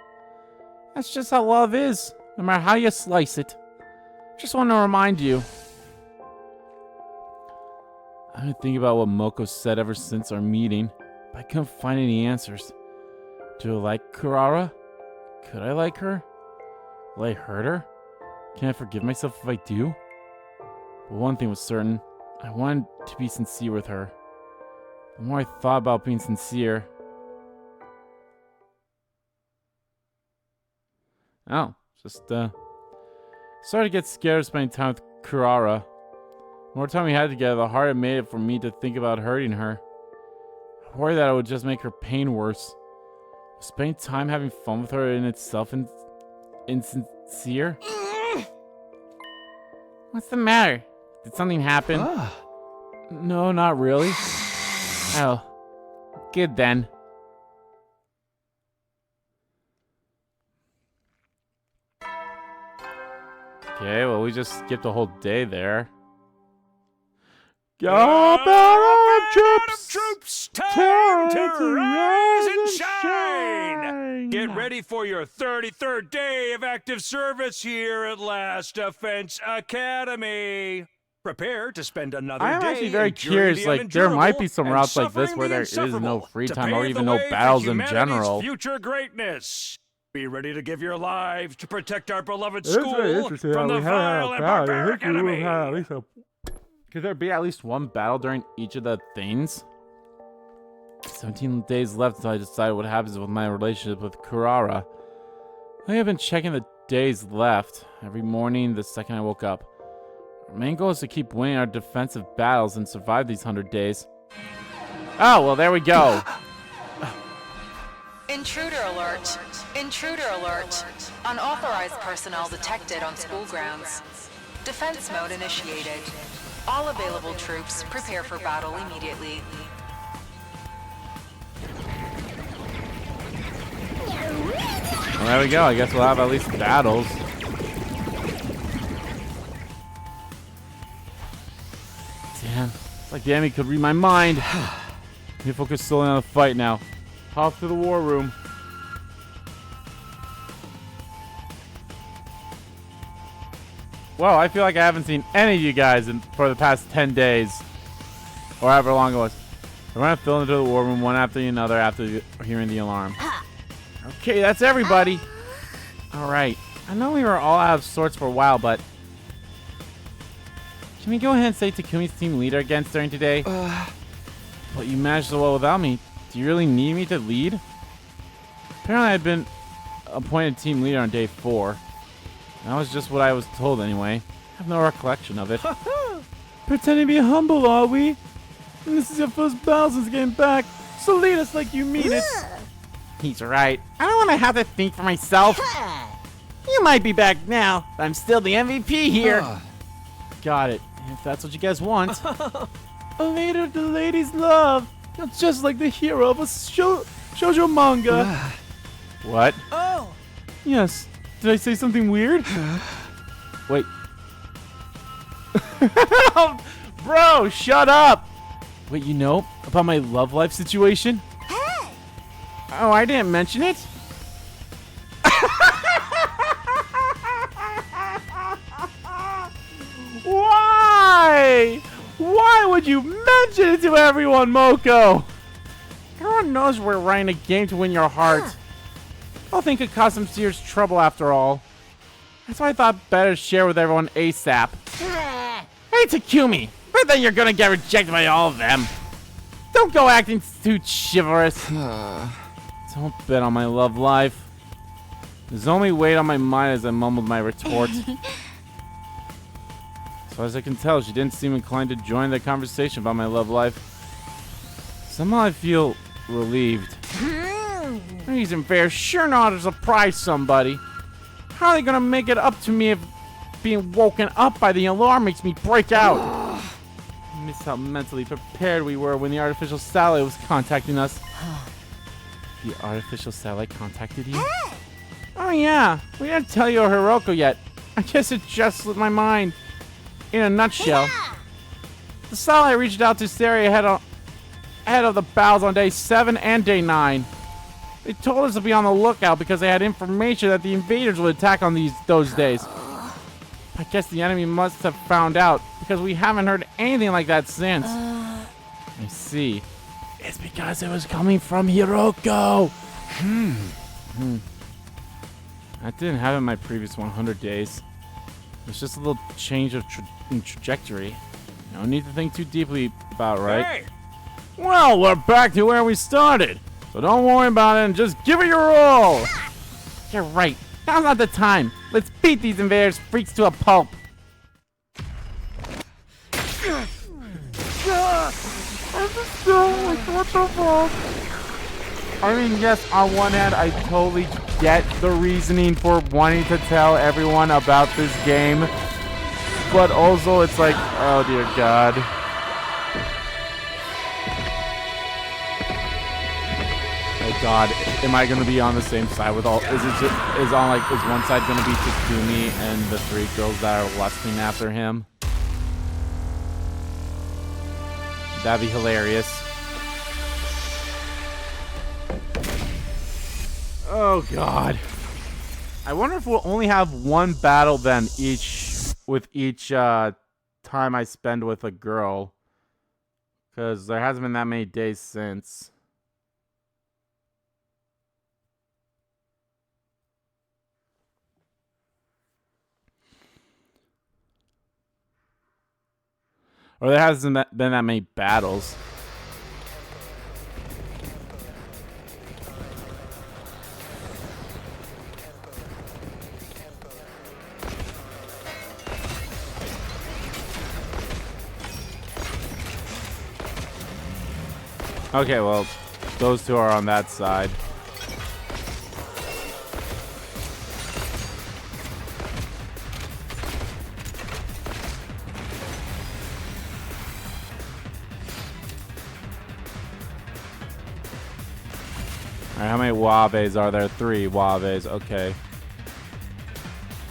That's just how love is, no matter how you slice it. Just want to remind you. I've been thinking about what Moko said ever since our meeting, but I couldn't find any answers. Do I like Kurara? Could I like her? Will I hurt her? Can I forgive myself if I do? But one thing was certain. I wanted to be sincere with her. The more I thought about being sincere... Oh, just, started to get scared of spending time with Kurara. The more time we had together, the harder it made it for me to think about hurting her. I worried that it would just make her pain worse. Was spending time having fun with her in itself insincere? What's the matter? Did something happen? No, not really. Oh, good then. Okay, well, we just skipped a whole day there. Go battle troops! Time to rise and shine! Get ready for your 33rd day of active service here at Last Defense Academy. Prepare to spend another day. I'm actually very enduring curious. the Like, there might be some and routes like this suffering where the there is no insufferable free to time or pave even the no way for battles in humanity's general. Future greatness. Be ready to give your lives to protect our beloved It is very school interesting from how the we haven't had vile a and battle. I barbaric think we would enemy. have had at least a... Could there be at least one battle during each of the things? 17 days left until I decide what happens with my relationship with Kurara. I have been checking the days left every morning the second I woke up. Our main goal is to keep winning our defensive battles and survive these 100 days. Oh, well, there we go. Intruder alert. Intruder alert. Unauthorized personnel detected on school grounds. Defense mode initiated. All available troops prepare for battle immediately. Well, there we go. I guess we'll have at least battles. Damn. It's like the enemy could read my mind. Let me focus solely on the fight now. Off to the war room. Well, I feel like I haven't seen any of you guys for the past 10 days. Or however long it was. We're going to fill into the war room one after another after hearing the alarm. Okay, that's everybody. Alright. I know we were all out of sorts for a while, but... Can we go ahead and say Takumi's team leader again starting today? But you managed so well without me. Do you really need me to lead? Apparently I'd been appointed team leader on day 4. That was just what I was told anyway. I have no recollection of it. Pretending to be humble, are we? And this is your first battle since getting back, so lead us like you mean it. He's right. I don't want to have to think for myself. You might be back now, but I'm still the MVP here. Got it. If that's what you guys want. A leader of the ladies' love. You're just like the hero of a shoujo manga. What? Oh. Yes. Did I say something weird? Wait, Bro, shut up! Wait, you know about my love life situation? Hey! Oh, I didn't mention it? Why? Why would you mention it to everyone, Moko? Everyone knows we're running a game to win your heart. I don't think it caused some serious trouble after all. That's why I thought better to share with everyone ASAP. Hey, Takumi! I bet you're gonna get rejected by all of them. Don't go acting too chivalrous. Don't bet on my love life. There's only weight on my mind as I mumbled my retort. So as I can tell, she didn't seem inclined to join the conversation about my love life. Somehow I feel relieved. Reason fair, sure know how to surprise somebody. How are they gonna make it up to me if being woken up by the alarm makes me break out? I miss how mentally prepared we were when the artificial satellite was contacting us. The artificial satellite contacted you? Oh yeah, we didn't tell you or Hiroko yet. I guess it just slipped my mind. In a nutshell, the satellite reached out to Sirei ahead of the battles on day 7 and day 9. They told us to be on the lookout because they had information that the invaders would attack on those days. I guess the enemy must have found out because we haven't heard anything like that since. I see. It's because it was coming from Hiroko. That didn't happen in my previous 100 days. It's just a little change of trajectory. No need to think too deeply about, right? Hey! Well, we're back to where we started. So don't worry about it and just give it your all. You're right. Now's not the time. Let's beat these invaders freaks to a pulp. What the fuck? I mean, yes, on one hand, I totally get the reasoning for wanting to tell everyone about this game. But also, it's like, oh dear God. Oh God, am I gonna be on the same side with all? Is one side gonna be Takumi and the 3 girls that are lusting after him? That'd be hilarious. Oh God. I wonder if we'll only have one battle then each time I spend with a girl. Because there hasn't been that many days since. Or there hasn't been that many battles. Okay, well, those 2 are on that side. Alright, how many Wabes are there? 3 Wabes, okay.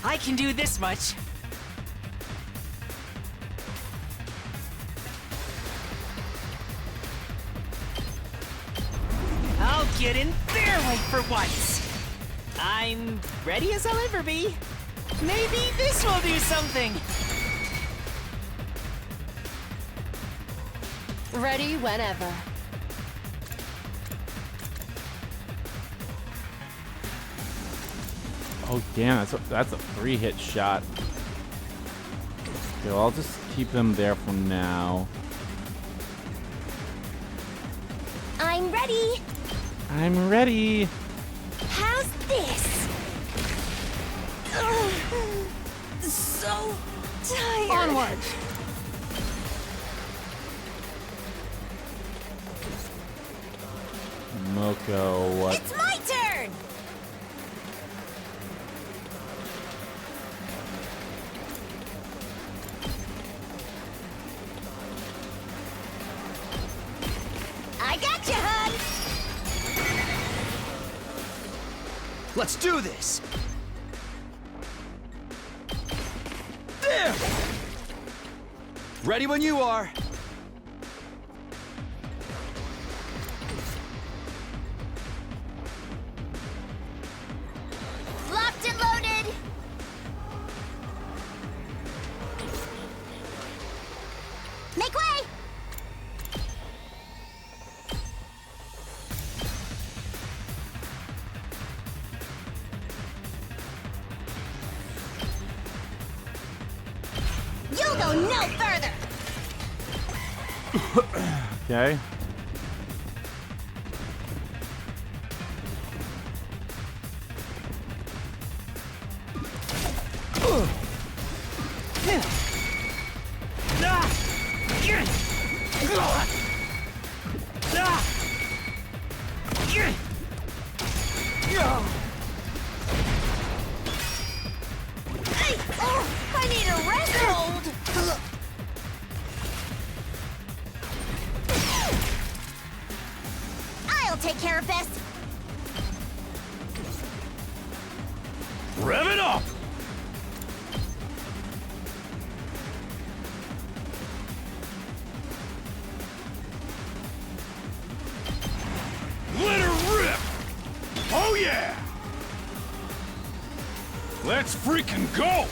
I can do this much. I'll get in their way for once. I'm ready as I'll ever be. Maybe this will do something. Ready whenever. Oh damn, that's a 3-hit shot. Okay, well, I'll just keep him there for now. I'm ready. I'm ready. How's this? So tired. Onward. Moko, what? It's my turn! I got you, hon! Let's do this! There! Ready when you are. Locked and loaded! Make way! You'll go no further! Okay. I need a rest hold! I'll take care of this! Rev it up! Let her rip! Oh yeah! Let's freaking go!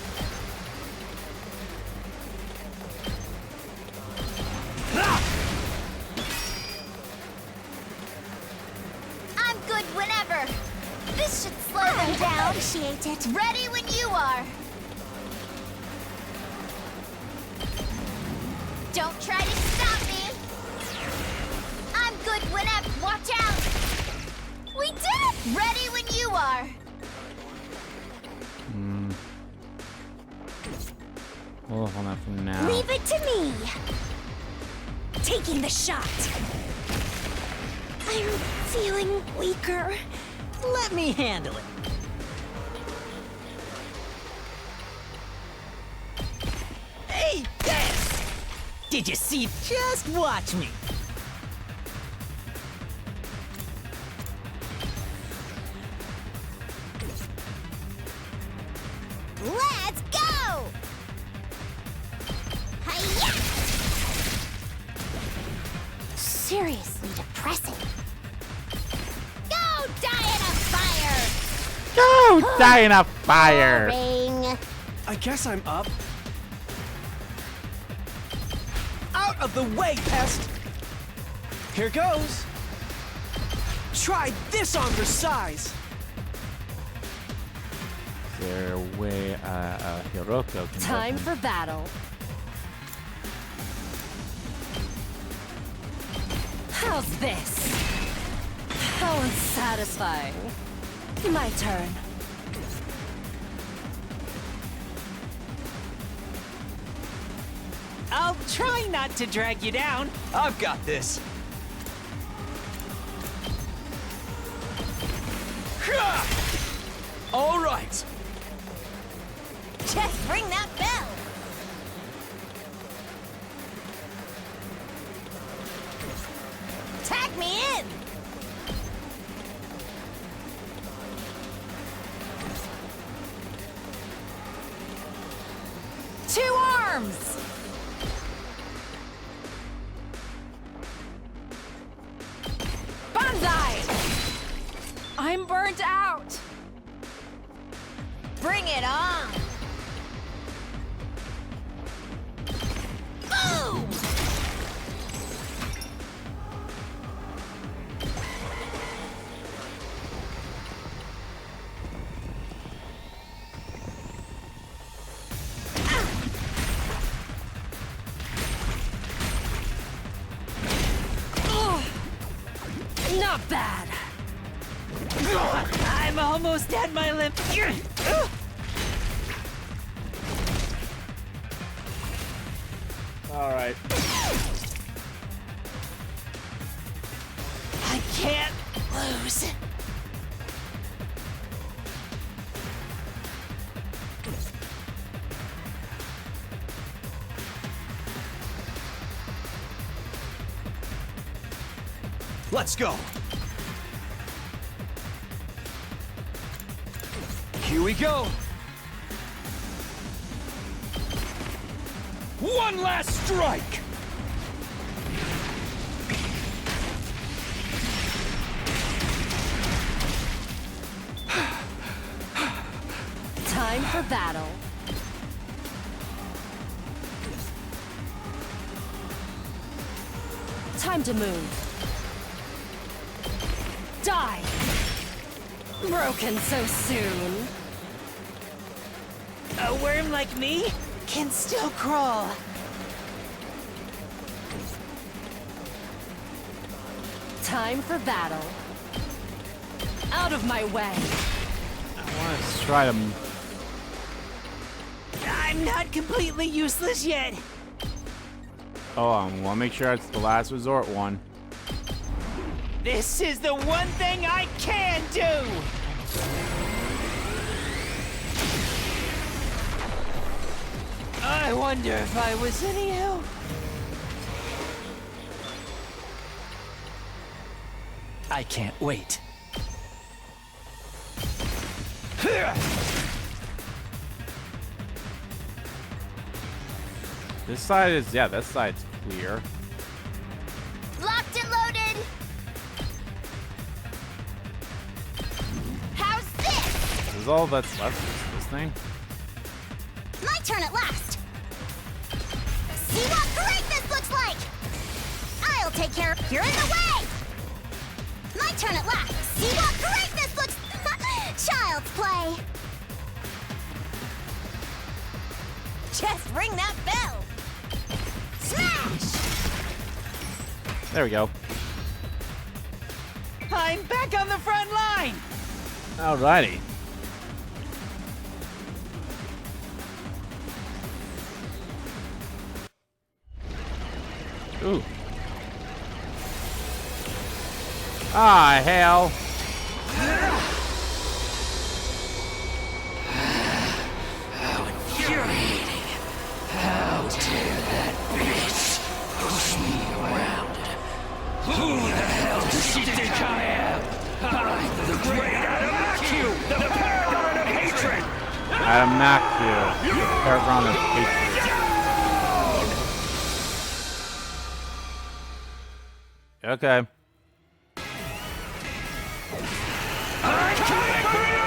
I'm good whenever. This should slow them down. Appreciate it. Ready when you are. Don't try to stop me. I'm good whenever. Watch out. We did it. Ready when you are. We'll work on that from now. Leave it to me! Taking the shot! I'm feeling weaker. Let me handle it. Hey, this! Did you see? Just watch me. Let's go! Hi-ya! Seriously depressing. Go die in a fire! Go die in a fire! Boring. I guess I'm up. Out of the way, pest! Here goes. Try this on your size. Is there a way Hiroko can Time help him? for battle. How's this? How unsatisfying. My turn. I'll try not to drag you down. I've got this. All right. Just ring that bell. Tag me in. Two arms! Banzai! I'm burnt out! Bring it on. Boom! Not bad. I'm almost at my limit. All right. I can't lose. Let's go. Here we go. One last strike! Time for battle. Time to move. Die! Broken so soon. A worm like me can still crawl. Time for battle. Out of my way. I want to try to. I'm not completely useless yet. Oh, I want to make sure it's the last resort one. This is the one thing I can do! I wonder if I was any help. I can't wait. This side is, yeah, this side's clear. Locked and loaded! How's this? This is all that's left. Is this thing. My turn at last. See what great this looks like. I'll take care of. You're in the way. My turn at last. See what great this looks. Child's play. Just ring that bell. Smash! There we go. I'm back on the front line! Alrighty. Ooh. Ah, hell. How infuriating. How dare that bitch push me around. Who the hell does she think I am? I'm the great Adam Macue, the paragon of hatred! Adam Macue, paragon of hatred. Okay. I'm coming for you!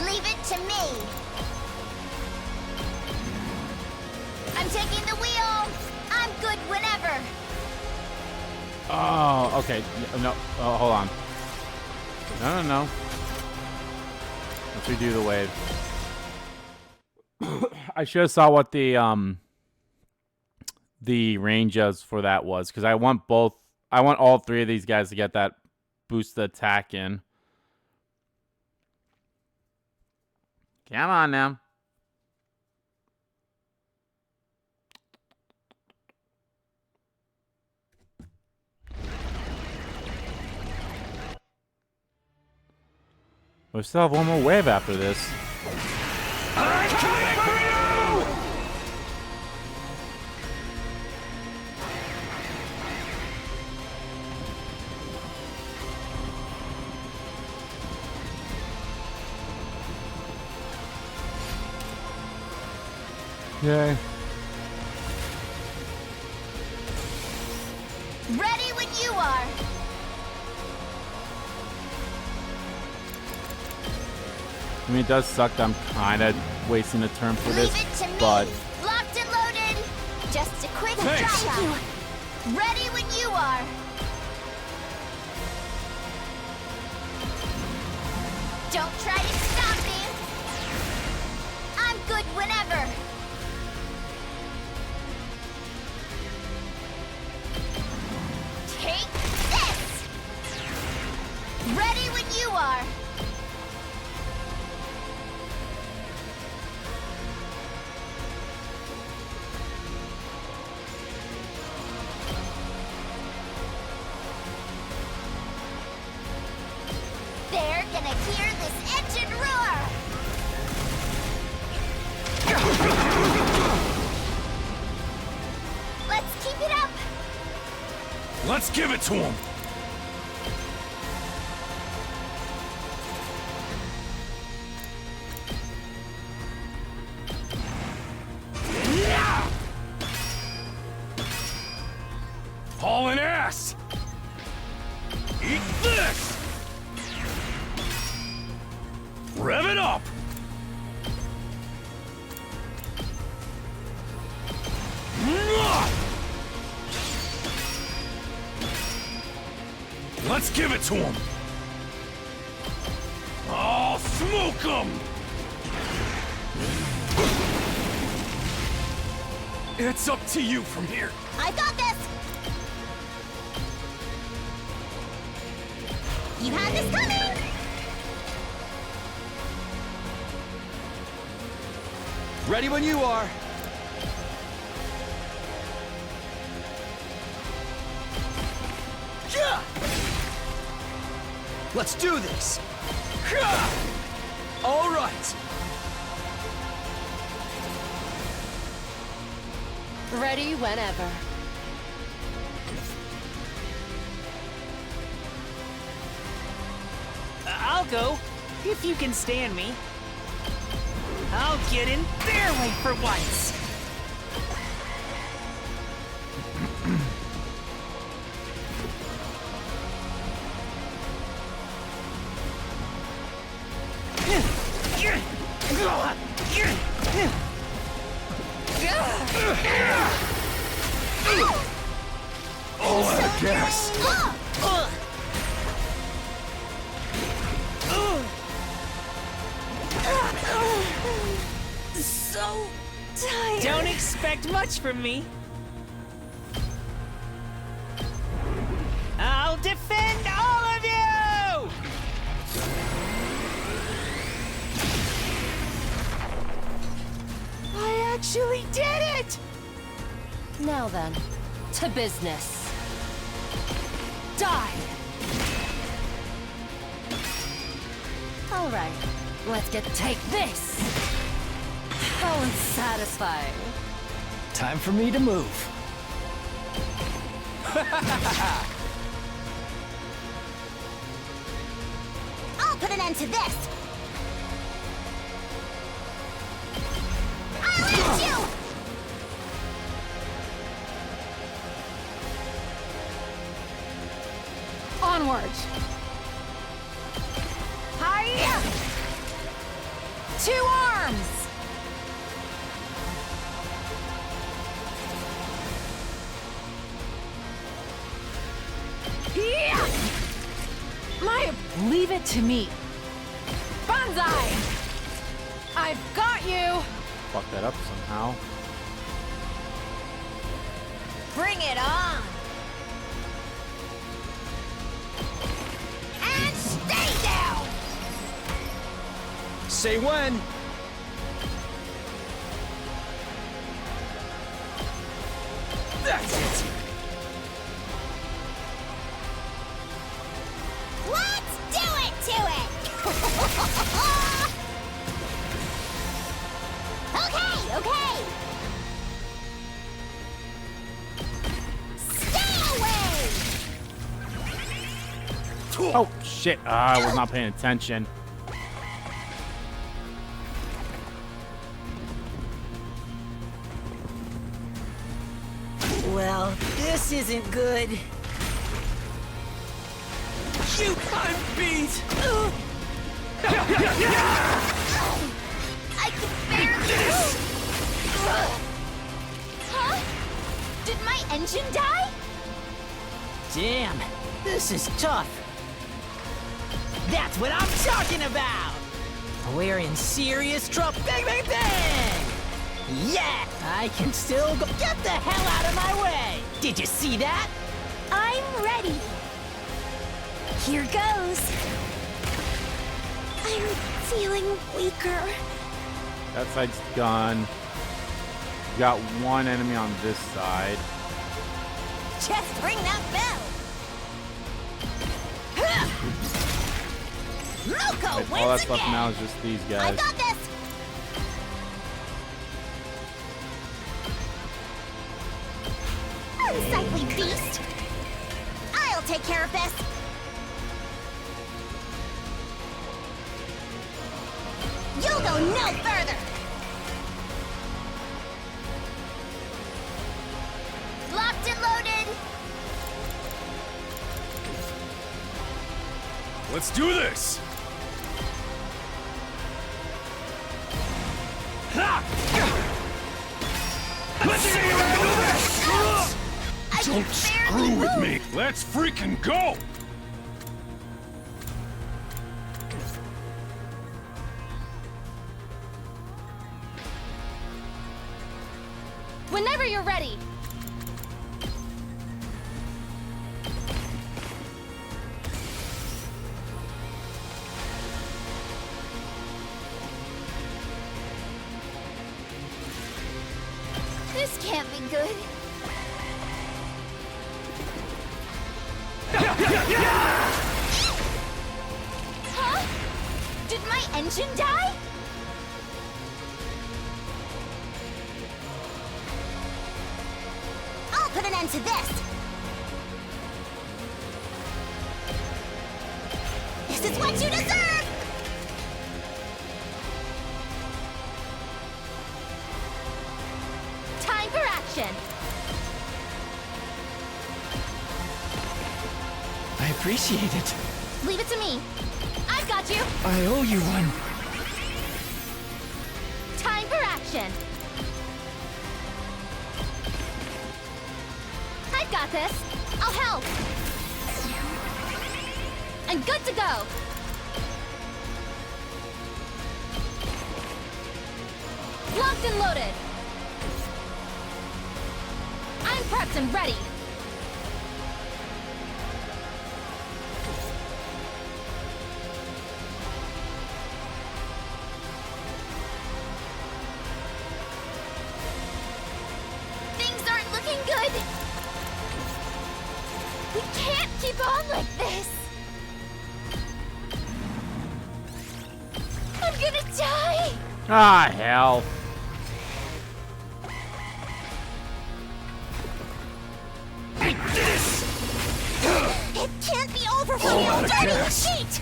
Leave it to me. I'm taking the wheel. I'm good whenever. Oh, okay. No, oh, hold on. No. Let's redo the wave. I should have saw what the range is for that was, because I want both. I want all three of these guys to get that boost attack in. Come on now. We still have one more wave after this. I'm coming for you! Yay. Ready when you are. I mean, it does suck that I'm kind of wasting a turn for this, Leave it to me. but Locked and loaded. Just a quick Thanks. drive. Ready when you are. Don't try to stop me. I'm good whenever. Take this. Ready when you are. They're gonna hear this Keep it up! Let's give it to him! Hauling ass! Eat this! Rev it up! Let's give it to him! Oh, smoke him! It's up to you from here. I got this! You had this coming! Ready when you are. Yeah! Let's do this. Yeah! All right. Ready whenever. I'll go, if you can stand me. I'll get in their way for once. All out of gas. So tired. Don't expect much from me. I'll defend all of you! I actually did it! Now then, to business. Die! All right, let's take this! How unsatisfying. Time for me to move. I'll put an end to this! I'll hit you! Onward! Hiya! 2 arms! Leave it to me. Banzai! I've got you! Fuck that up somehow. Bring it on! And stay down! Say when. That's it. Let's do it to it! Okay, okay! Stay away! Oh, shit. I was not paying attention. Well, this isn't good. Shoot, I'm beat! I can barely... Huh? Did my engine die? Damn, this is tough. That's what I'm talking about! We're in serious trouble. Bang, bang, bang! Yeah, I can still go. Get the hell out of my way! Did you see that? I'm ready. Here goes. I'm feeling weaker. That side's gone. We got one enemy on this side. Just ring that bell! Moko Right, wins all that's left again! now is just these I guys. got this! Unsightly beast! I'll take care of this! You'll go no further! Locked and loaded! Let's do this! Let's see you handle this! Don't screw with me! Let's freaking go! Whenever you're ready. This can't be good. Huh? Did my engine die? I'll put an end to this! This is what you deserve! Time for action. I appreciate it. Leave it to me. I've got you. I owe you one. Time for action. I've got this. I'll help. I'm good to go. Locked and loaded. I'm prepped and ready. Things aren't looking good. We can't keep on like this. I'm gonna die. Ah, hell. It can't be over for you, dirty cheat!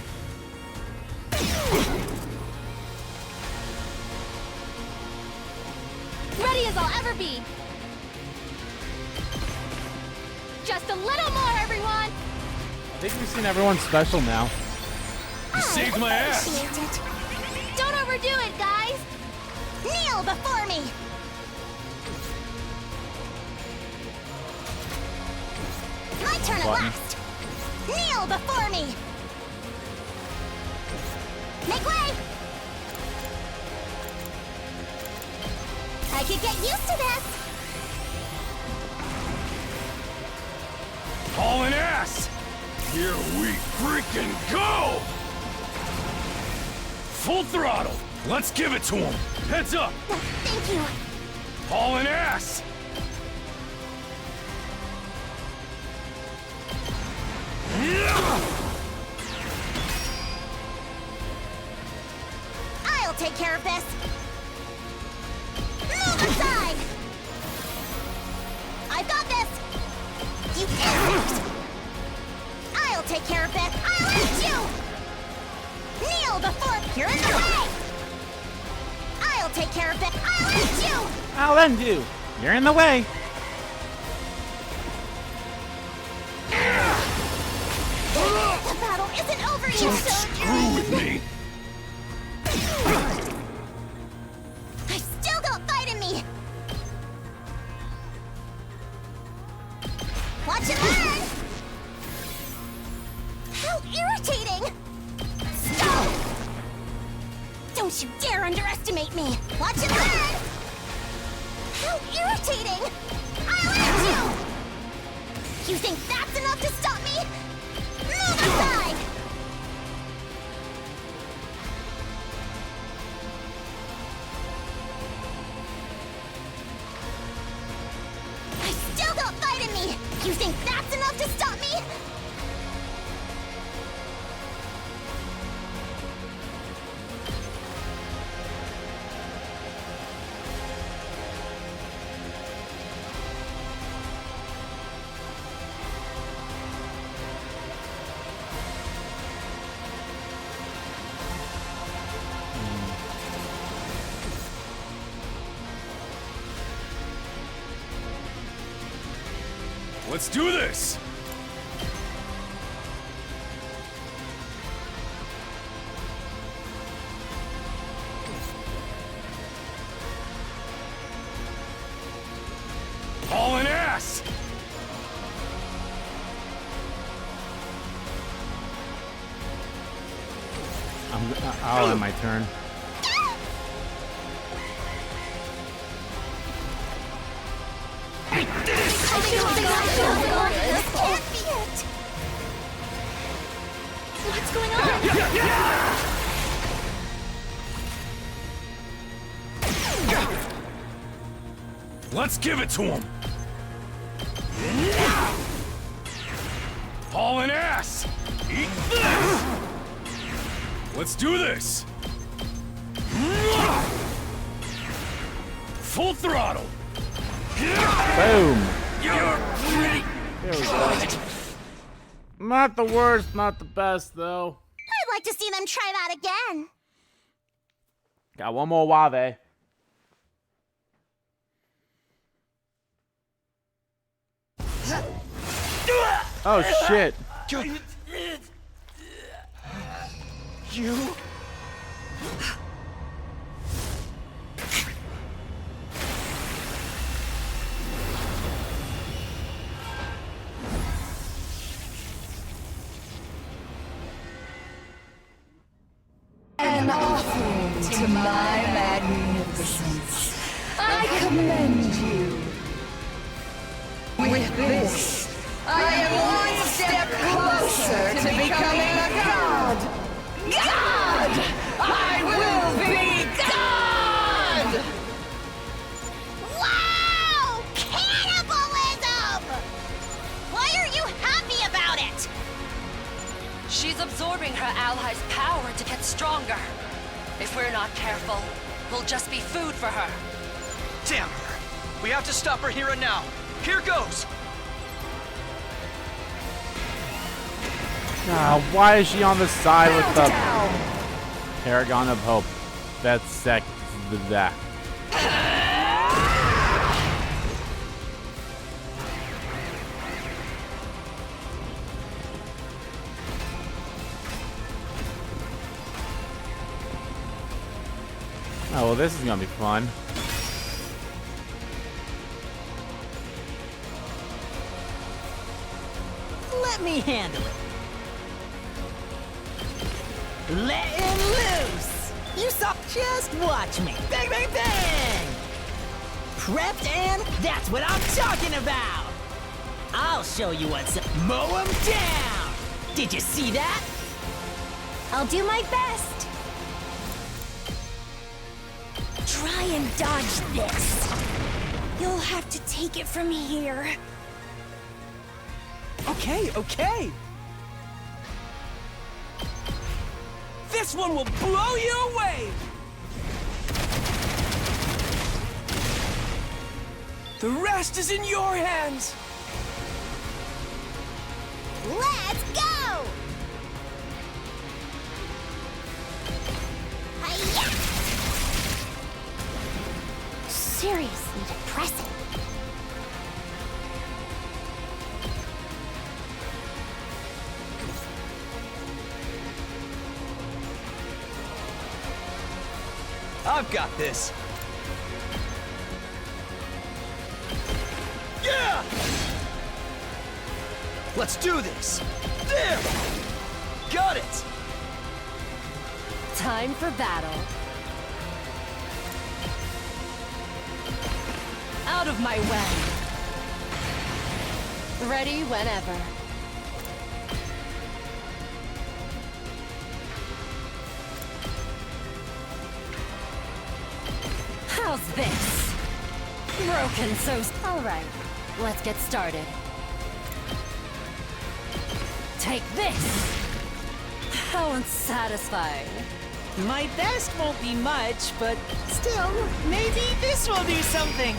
Ready as I'll ever be. Just a little more, everyone. I think we've seen everyone special now. You saved my ass! Appreciate it. Don't overdo it, guys. Kneel before me! My turn at Button. last! Kneel before me! Make way! I could get used to this! Hauling ass! Here we freaking go! Full throttle! Let's give it to him! Heads up! Thank you! Hauling ass! I'll take care of this! Move aside! I've got this! You insect! I'll take care of this! I'll end you! Kneel before you're in the way! I'll take care of this! I'll end you! I'll end you. You're in the way. The battle isn't over yet! Don't screw with me! I've still got fight in me! Watch and learn! How irritating! Stop! Don't you dare underestimate me! Watch and learn! How irritating! I'll end you! You think that's enough to stop me? Move aside! I still got fight in me! You think that's enough to stop me? Let's do this! Hauling ass! I'll end my turn. This can't be it! What's going on? Let's give it to him! Hauling ass! Eat this! Let's do this! Full throttle! Boom. You're pretty There we go. Not the worst, not the best, though. I'd like to see them try that again. Got one more Wave. Oh, shit. You? An offering to my magnificence. I commend you. With this, I am one step closer to becoming a god. God! I will be God! Wow! Cannibalism! Why are you happy about it? She's absorbing her allies' power to get stronger. If we're not careful, we'll just be food for her. Damn her. We have to stop her here and now. Here goes. Why is she on the side with the Paragon of Hope? That's sec. That. Oh, well, this is gonna be fun. Let me handle it. Letting loose! You saw. Just watch me. Bang, bang, bang! Prepped, and that's what I'm talking about! I'll show you what's up. Mow 'em down! Did you see that? I'll do my best. Try and dodge this. You'll have to take it from here. Okay, okay. This one will blow you away! The rest is in your hands! Let's go! Hi-ya! Seriously depressing. I've got this. Yeah! Let's do this. There! Got it! Time for battle. Out of my way. Ready whenever. How's this? Broken so... Alright, let's get started. Take this! How unsatisfying. My best won't be much, but still, maybe this will do something.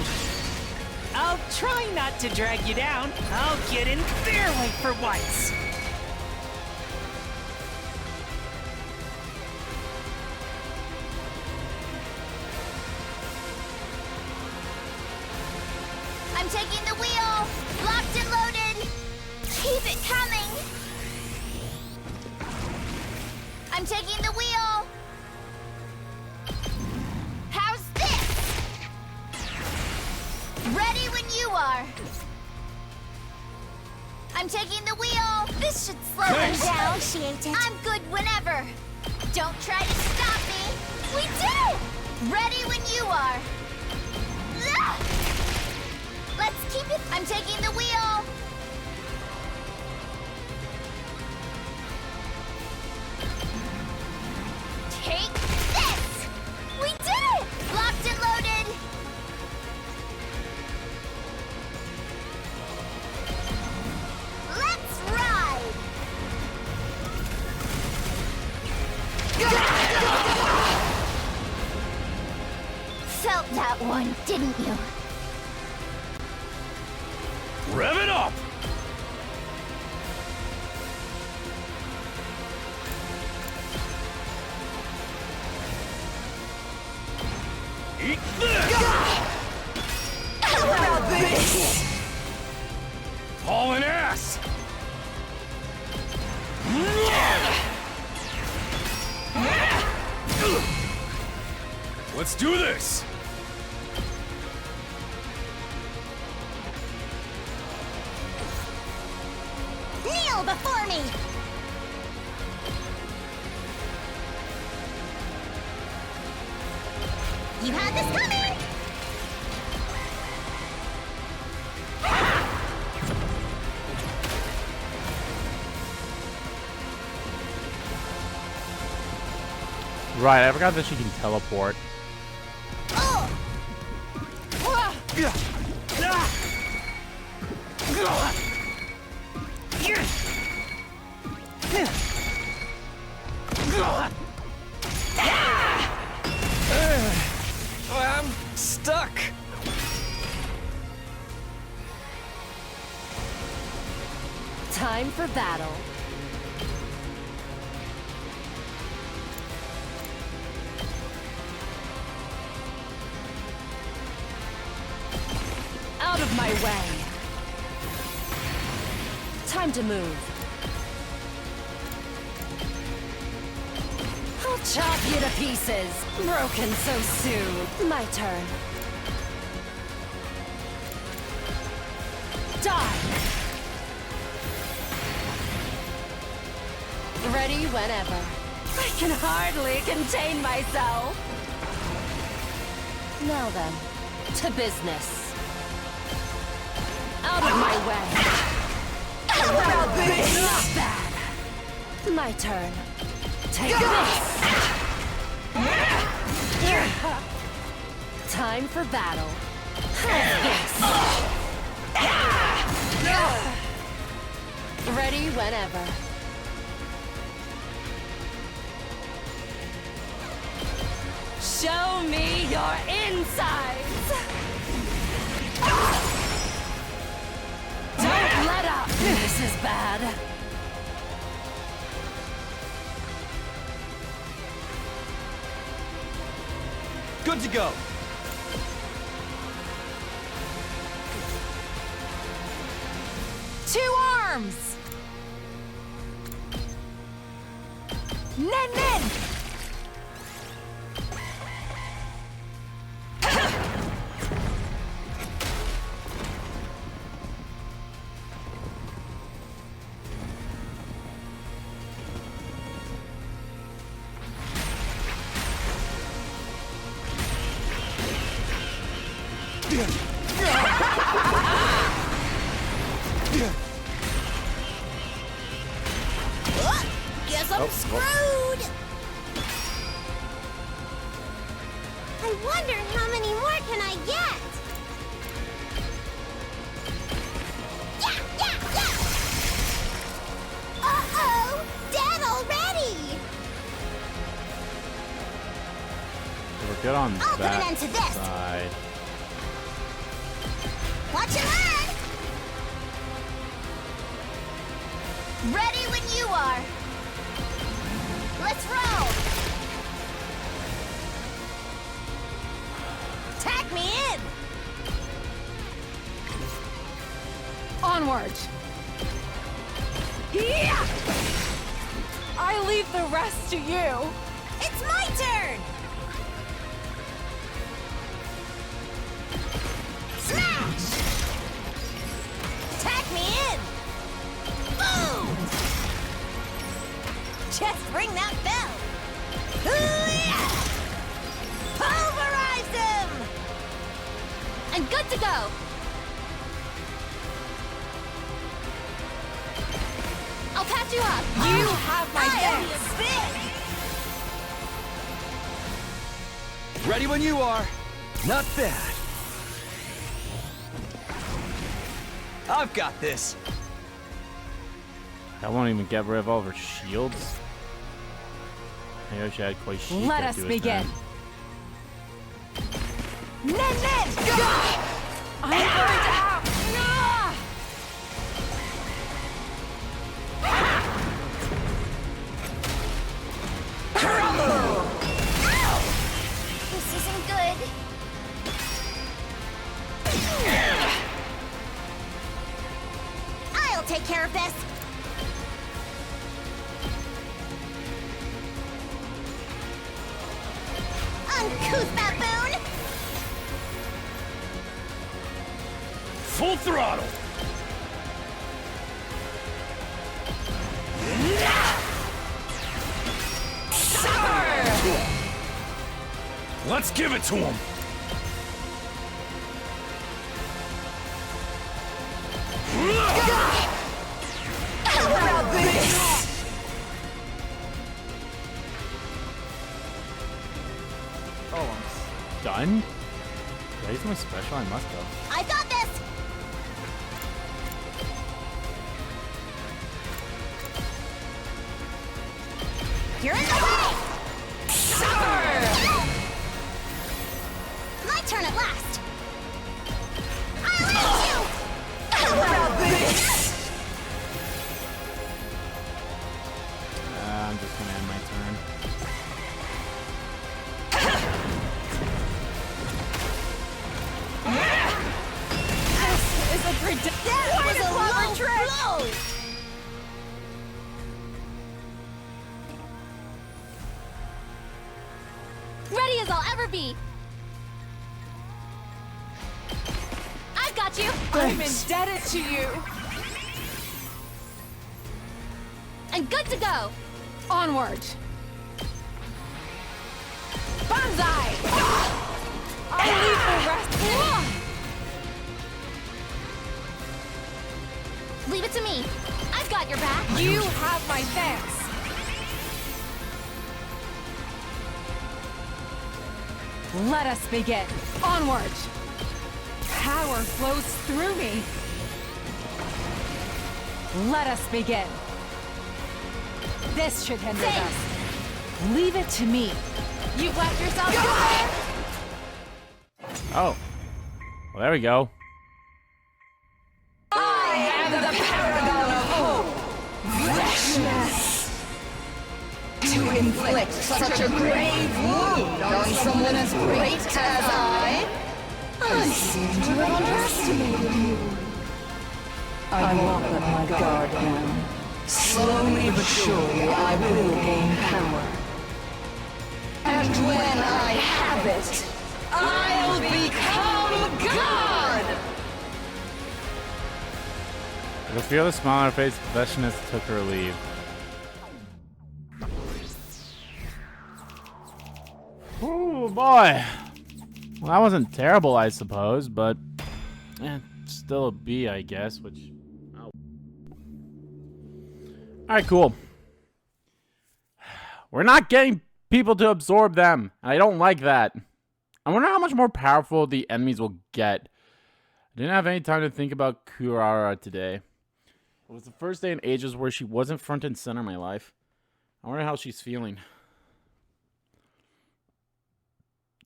I'll try not to drag you down. I'll get in their way for once. I'm taking the wheel! Locked and loaded! I'm taking the wheel! How's this? Ready when you are! I'm taking the wheel! This should slow them down! Appreciate it. I'm good whenever! Don't try to stop me! We did! Ready when you are! Ah! Let's keep it... I'm taking the wheel! Take this! We did it! Locked and loaded! Let's ride! Felt that one, didn't you? Rev it up! Eat this! How about this? Hauling ass! Let's do this! Kneel before me! You had this coming! Right, I forgot that she can teleport. I'm stuck. Time for battle. Out of my way. Time to move. I'll chop you to pieces. Broken so soon. My turn. Die. Ready whenever. I can hardly contain myself. Now then, to business. Out of my way. How about this? Not bad. My turn. Take this. Time for battle. Ready whenever. Show me your insides! Don't let up! This is bad. Good to go. Two arms! Nen Nen! Guess I'm screwed! I wonder how many more can I get? Yeah, yeah, yeah! Uh-oh! Dead already! We're good on I'll put that an end to this. side. Watch your learn! Ready when you are! Let's roll! Tag me in! Onward! Yeah! I leave the rest to you. It's my turn! Smash! Tag me in! Boom! Just ring that bell! Hoo-yah! Pulverize him! I'm good to go. I'll patch you up. You have my I owe you thanks. big! Ready when you are. Not bad. I've got this. I won't even get rid of all of her shields. Maybe I should add Koishika Let us to it begin. then. I'm going out. This isn't good. I'll take care of this! Uncouth baboon! Full throttle! Let's give it to him! How about this? Oh, I'm done? Did I use my special? I must have. I got this! You're in the way! My turn at last! I'll eat you! How about this? I'm just gonna end my turn. Is a That was a low blow! Ready as I'll ever be. I've got you. I'm indebted to you. I'm good to go. Onward. Banzai! I leave the rest. Leave it to me. I've got your back. You have my thanks. Let us begin. Onward. Power flows through me. Let us begin. This should hinder us. Leave it to me. You've left yourself nowhere. Oh. Well, there we go. I am the paragon of hope. Freshness. To inflict such a grave wound on someone as great as I seem to have underestimated you. I won't let my guard down. Slowly but surely I will gain power. And when I have it, I'll become God! With a fearless smile on her face, the Vechiness took her leave. Oh boy. Well, that wasn't terrible, I suppose, but still a B, I guess, which... Oh. Alright, cool. We're not getting people to absorb them, and I don't like that. I wonder how much more powerful the enemies will get. I didn't have any time to think about Kurara today. It was the first day in ages where she wasn't front and center in my life. I wonder how she's feeling.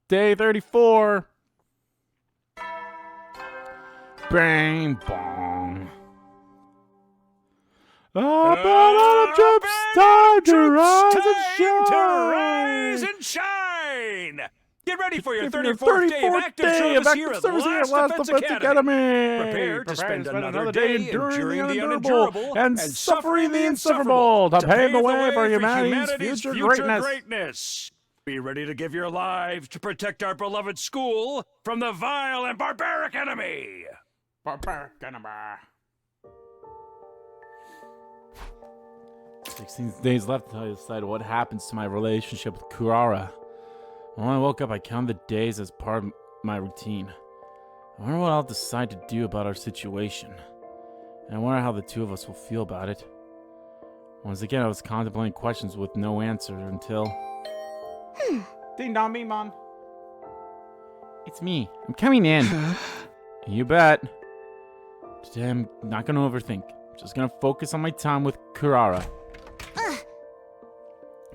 Day 34. Bang bong. Up troops, time to rise and shine. And shine! Get ready for your 34th day of active service here at Last Defense Academy. Prepare to spend another day enduring the unendurable and suffering the insufferable to pave the way for humanity's future greatness. Be ready to give your lives to protect our beloved school from the vile and barbaric enemy. Barbaric enemy. 16 days left until I decide what happens to my relationship with Kurara. When I woke up, I counted the days as part of my routine. I wonder what I'll decide to do about our situation. And I wonder how the two of us will feel about it. Once again, I was contemplating questions with no answer until... Ding dong, bing bong. It's me. I'm coming in. You bet. Today, I'm not going to overthink. I'm just going to focus on my time with Kurara.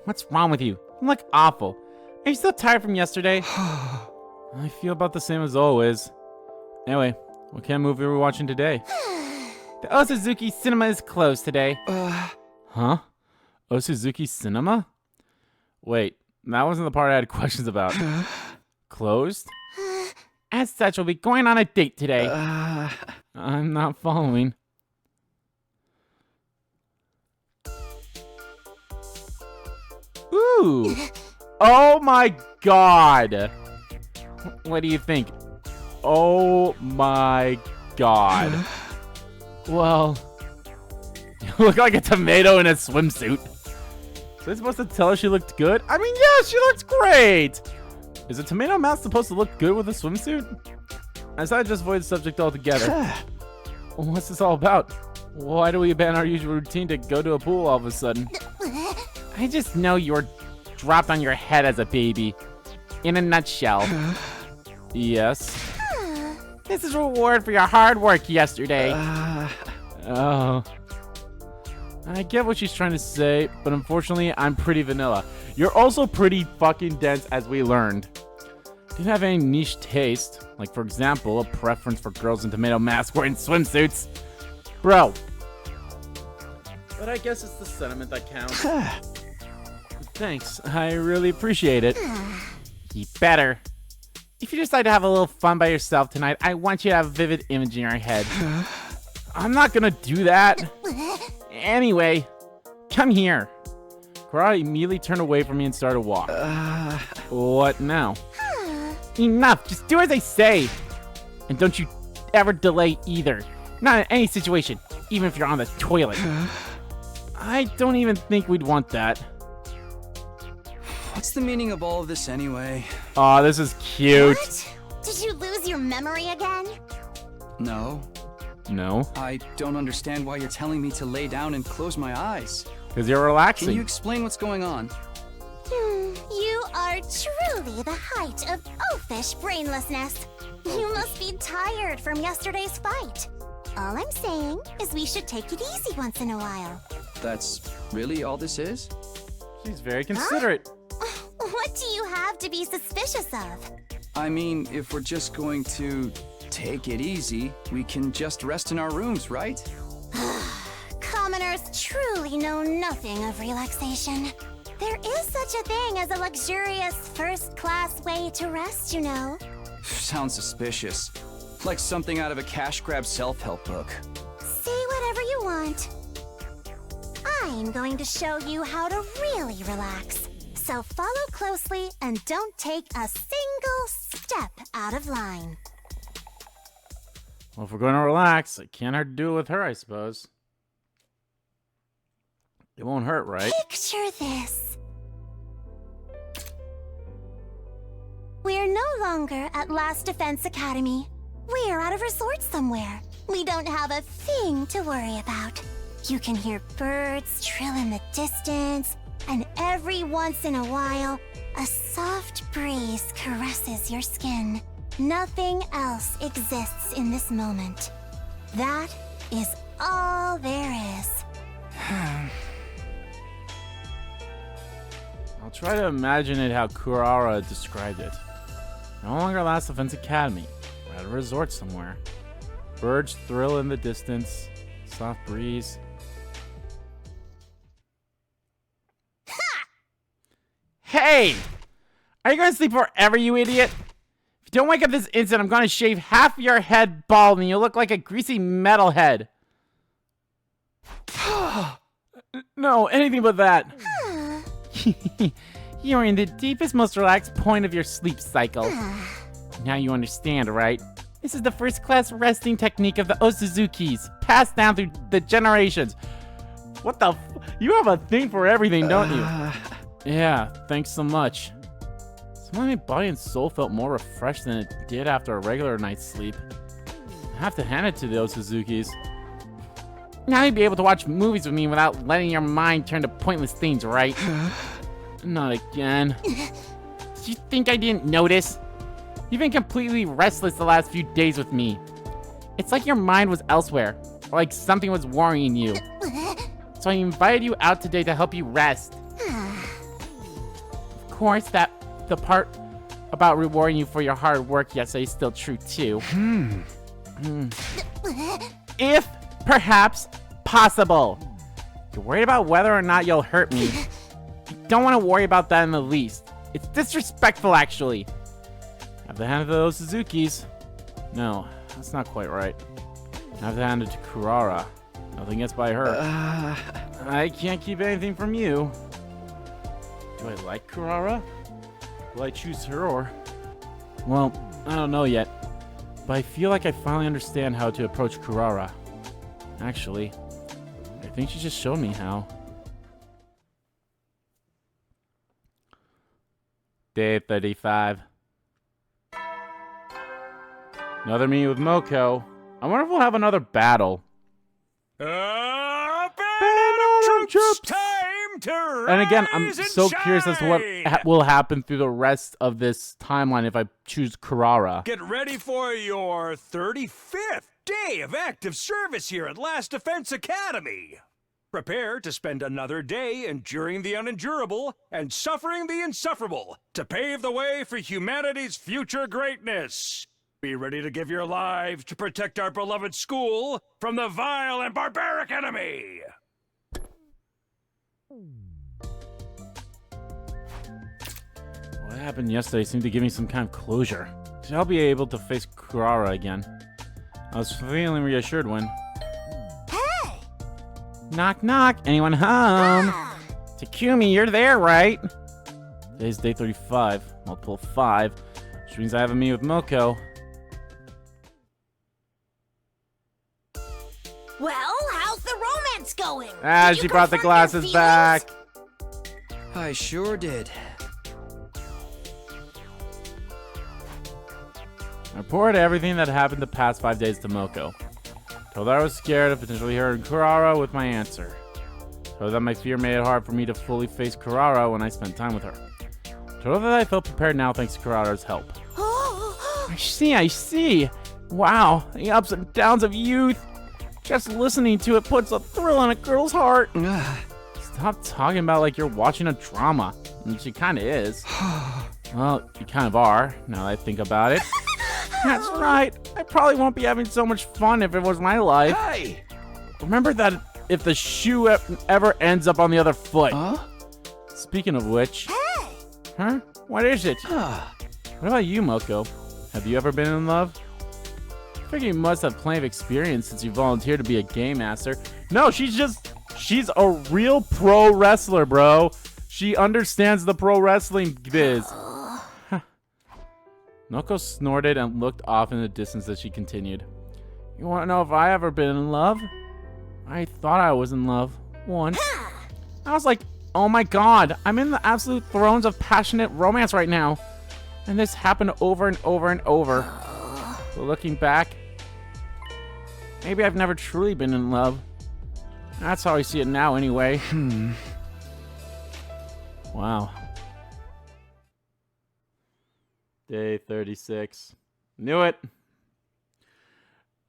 What's wrong with you? You look awful. Are you still tired from yesterday? I feel about the same as always. Anyway, what kind of movie are we watching today? The Oosuzuki cinema is closed today. Huh? Oosuzuki cinema? Wait, that wasn't the part I had questions about. Closed? As such, we'll be going on a date today. I'm not following. Ooh! Oh my god! What do you think? Oh my god. Well, you look like a tomato in a swimsuit. So they supposed to tell her she looked good? I mean, yeah, she looks great! Is a tomato mask supposed to look good with a swimsuit? I decided to just avoid the subject altogether. What's this all about? Why do we abandon our usual routine to go to a pool all of a sudden? I just know you were dropped on your head as a baby. In a nutshell. Yes. This is reward for your hard work yesterday. Oh. I get what she's trying to say, but unfortunately, I'm pretty vanilla. You're also pretty fucking dense, as we learned. Didn't have any niche taste. Like, for example, a preference for girls in tomato masks wearing swimsuits. Bro. But I guess it's the sentiment that counts. Thanks. I really appreciate it. You better. If you decide to have a little fun by yourself tonight, I want you to have a vivid image in your head. I'm not gonna do that. Anyway, come here. Kurara immediately turned away from me and started to walk. What now? Enough. Just do as I say. And don't you ever delay either. Not in any situation, even if you're on the toilet. I don't even think we'd want that. What's the meaning of all of this anyway? Aw, this is cute. What? Did you lose your memory again? No. No? I don't understand why you're telling me to lay down and close my eyes. Because you're relaxing. Can you explain what's going on? You are truly the height of oafish brainlessness. You must be tired from yesterday's fight. All I'm saying is we should take it easy once in a while. That's really all this is? She's very considerate. What do you have to be suspicious of? I mean, if we're just going to take it easy, we can just rest in our rooms, right? Commoners truly know nothing of relaxation. There is such a thing as a luxurious first-class way to rest, you know. Sounds suspicious. Like something out of a cash grab self-help book. Say whatever you want. I'm going to show you how to really relax. So follow closely and don't take a single step out of line. Well, if we're going to relax, it can't hurt to do it with her, I suppose. It won't hurt, right? Picture this. We're no longer at Last Defense Academy. We're at a resort somewhere. We don't have a thing to worry about. You can hear birds trill in the distance, and every once in a while, a soft breeze caresses your skin. Nothing else exists in this moment. That is all there is. I'll try to imagine it how Kurara described it. No longer Last Defense Academy. We're at a resort somewhere. Birds thrill in the distance. Soft breeze. Hey! Are you gonna sleep forever, you idiot? If you don't wake up this instant, I'm gonna shave half your head bald and you look like a greasy metalhead. No, anything but that. You're in the deepest, most relaxed point of your sleep cycle. Now you understand, right? This is the first-class resting technique of the Oosuzukis, passed down through the generations. What the You have a thing for everything, don't you? Yeah, thanks so much. Suddenly my body and soul felt more refreshed than it did after a regular night's sleep. I have to hand it to the Ootsuzukis. Now you'll be able to watch movies with me without letting your mind turn to pointless things, right? Not again. Did you think I didn't notice? You've been completely restless the last few days with me. It's like your mind was elsewhere, or like something was worrying you. So I invited you out today to help you rest. Of course, the part about rewarding you for your hard work yesterday is still true too. If perhaps possible. You're worried about whether or not you'll hurt me. You don't want to worry about that in the least. It's disrespectful, actually. Have to hand it to those Suzukis. No, that's not quite right. Have to hand it to Kurara. Nothing gets by her. I can't keep anything from you. Do I like Kurara? Will I choose her or... Well, I don't know yet. But I feel like I finally understand how to approach Kurara. Actually, I think she just showed me how. Day 35. Another meeting with Moko. I wonder if we'll have another battle. Band of troops, time to rise and again, I'm so shine. curious as to what will happen through the rest of this timeline if I choose Kurara. Get ready for your 35th day of active service here at Last Defense Academy. Prepare to spend another day enduring the unendurable and suffering the insufferable to pave the way for humanity's future greatness. Be ready to give your lives to protect our beloved school from the vile and barbaric enemy. What happened yesterday seemed to give me some kind of closure. I'll be able to face Kurara again. I was feeling reassured when... Hey! Knock, knock. Anyone home? Takumi, you're there, right? Today's day 35, multiple 5, which means I have a meet with Moko. Well, how's the romance going? She brought the glasses back. I sure did. I reported everything that happened the past 5 days to Moko. Told her I was scared of potentially hurting Kurara with my answer. Told her that my fear made it hard for me to fully face Kurara when I spent time with her. Told her that I felt prepared now thanks to Kurara's help. I see. Wow, the ups and downs of youth. Just listening to it puts a thrill in a girl's heart. Stop talking about like you're watching a drama. And she kind of is. Well, you kind of are, now that I think about it. That's right. I probably won't be having so much fun if it was my life. Hey! Remember that if the shoe ever ends up on the other foot. Huh? Speaking of which... Hey! Huh? What is it? What about you, Moko? Have you ever been in love? I figure you must have plenty of experience since you volunteered to be a game master. No, she's a real pro wrestler, bro. She understands the pro wrestling biz. Moko snorted and looked off in the distance as she continued. You want to know if I ever been in love? I thought I was in love once. I was like, oh my god, I'm in the absolute throes of passionate romance right now. And this happened over and over and over. But looking back, maybe I've never truly been in love. That's how I see it now anyway. Wow. Day 36. Knew it.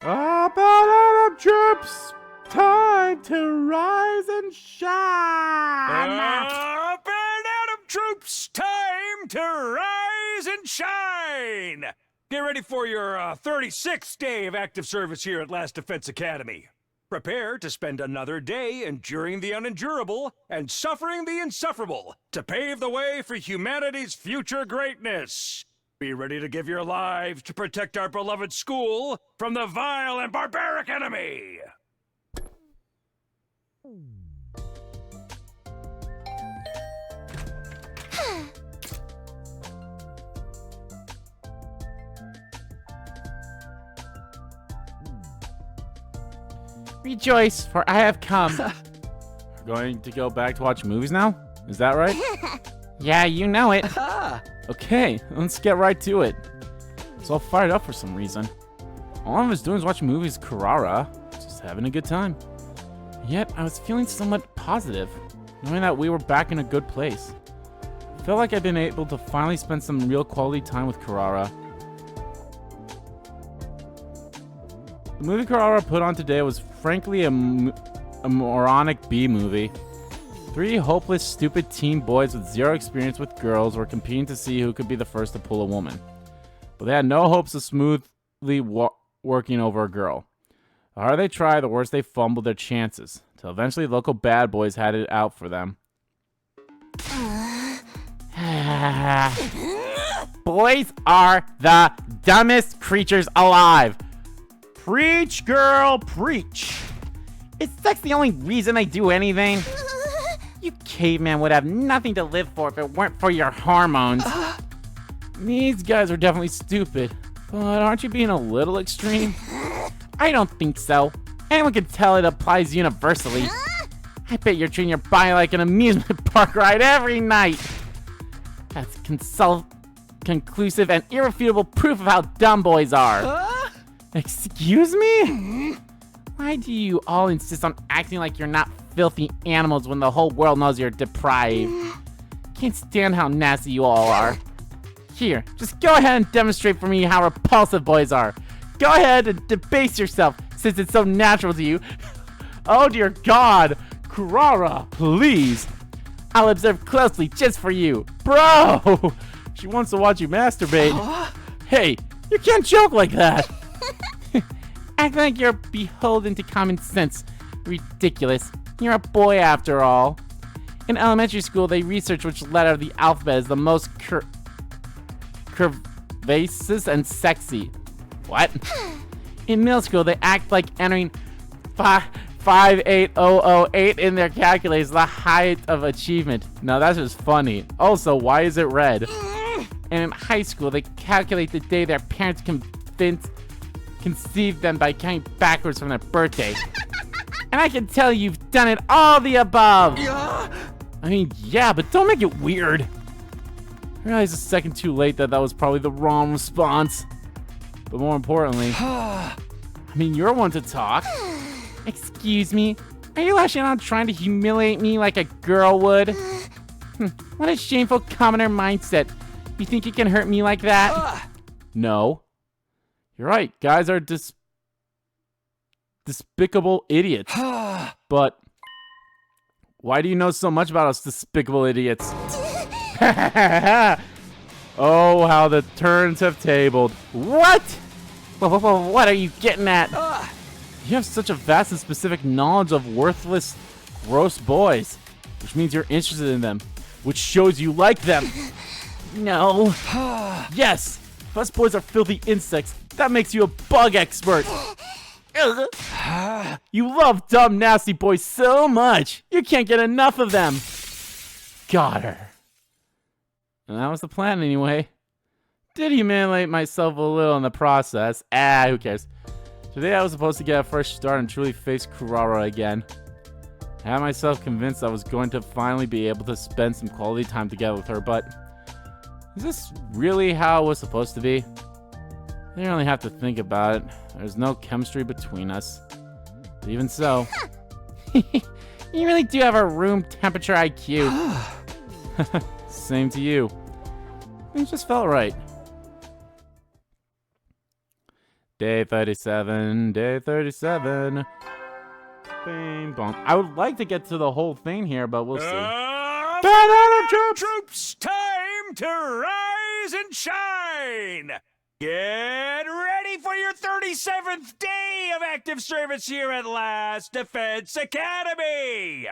Up and troops! Time to rise and shine! Up and Adam troops! Time to rise and shine! Get ready for your 36th day of active service here at Last Defense Academy. Prepare to spend another day enduring the unendurable and suffering the insufferable to pave the way for humanity's future greatness. Be ready to give your lives to protect our beloved school from the vile and barbaric enemy! Rejoice, for I have come. We're going to go back to watch movies now? Is that right? Yeah, you know it. Okay, let's get right to it. I was all fired up for some reason. All I was doing was watching movies with Kurara, just having a good time. Yet, I was feeling somewhat positive, knowing that we were back in a good place. I felt like I'd been able to finally spend some real quality time with Kurara. The movie Kurara put on today was frankly a moronic B-movie. 3 hopeless, stupid teen boys with zero experience with girls were competing to see who could be the first to pull a woman. But they had no hopes of smoothly working over a girl. The harder they tried, the worse they fumbled their chances, till eventually local bad boys had it out for them. Boys are the dumbest creatures alive. Preach, girl, preach. Is sex the only reason they do anything? You caveman would have nothing to live for if it weren't for your hormones. These guys are definitely stupid, but aren't you being a little extreme? I don't think so. Anyone can tell it applies universally. I bet you're treating your body like an amusement park ride every night. That's conclusive and irrefutable proof of how dumb boys are. Excuse me? Why do you all insist on acting like you're not filthy animals when the whole world knows you're deprived? Can't stand how nasty you all are. Here, just go ahead and demonstrate for me how repulsive boys are. Go ahead and debase yourself, since it's so natural to you. Oh dear God, Kurara, please. I'll observe closely just for you. Bro, she wants to watch you masturbate. Hey, you can't joke like that. Act like you're beholden to common sense. Ridiculous. You're a boy after all. In elementary school, they researched which letter of the alphabet is the most curvaceous and sexy. What? In middle school, they act like entering 58008 in their calculator is the height of achievement. No, that's just funny. Also, why is it red? And in high school, they calculate the day their parents conceived them by counting backwards from their birthday. And I can tell you've done it all the above. I mean, yeah, but don't make it weird. I realized a second too late that was probably the wrong response. But more importantly, I mean, you're one to talk. Excuse me, are you actually not trying to humiliate me like a girl would? What a shameful commoner mindset. You think you can hurt me like that? No. You're right, guys are despicable idiots. But why do you know so much about us despicable idiots? Oh, how the turns have tabled. What? What are you getting at? You have such a vast and specific knowledge of worthless, gross boys, which means you're interested in them, which shows you like them. No. Yes, if us boys are filthy insects, that makes you a bug expert. You love dumb, nasty boys so much, you can't get enough of them. Got her. And that was the plan anyway. Did humiliate myself a little in the process. Who cares? Today I was supposed to get a fresh start and truly face Kurara again. I had myself convinced I was going to finally be able to spend some quality time together with her, but is this really how it was supposed to be? I didn't really have to think about it. There's no chemistry between us. But even so, you really do have a room temperature IQ. Same to you. It just felt right. Day 37, day 37. Bing bong. I would like to get to the whole thing here, but we'll see. Troops, time to rise and shine! Get ready for your 37th day day of active service here at Last Defense Academy!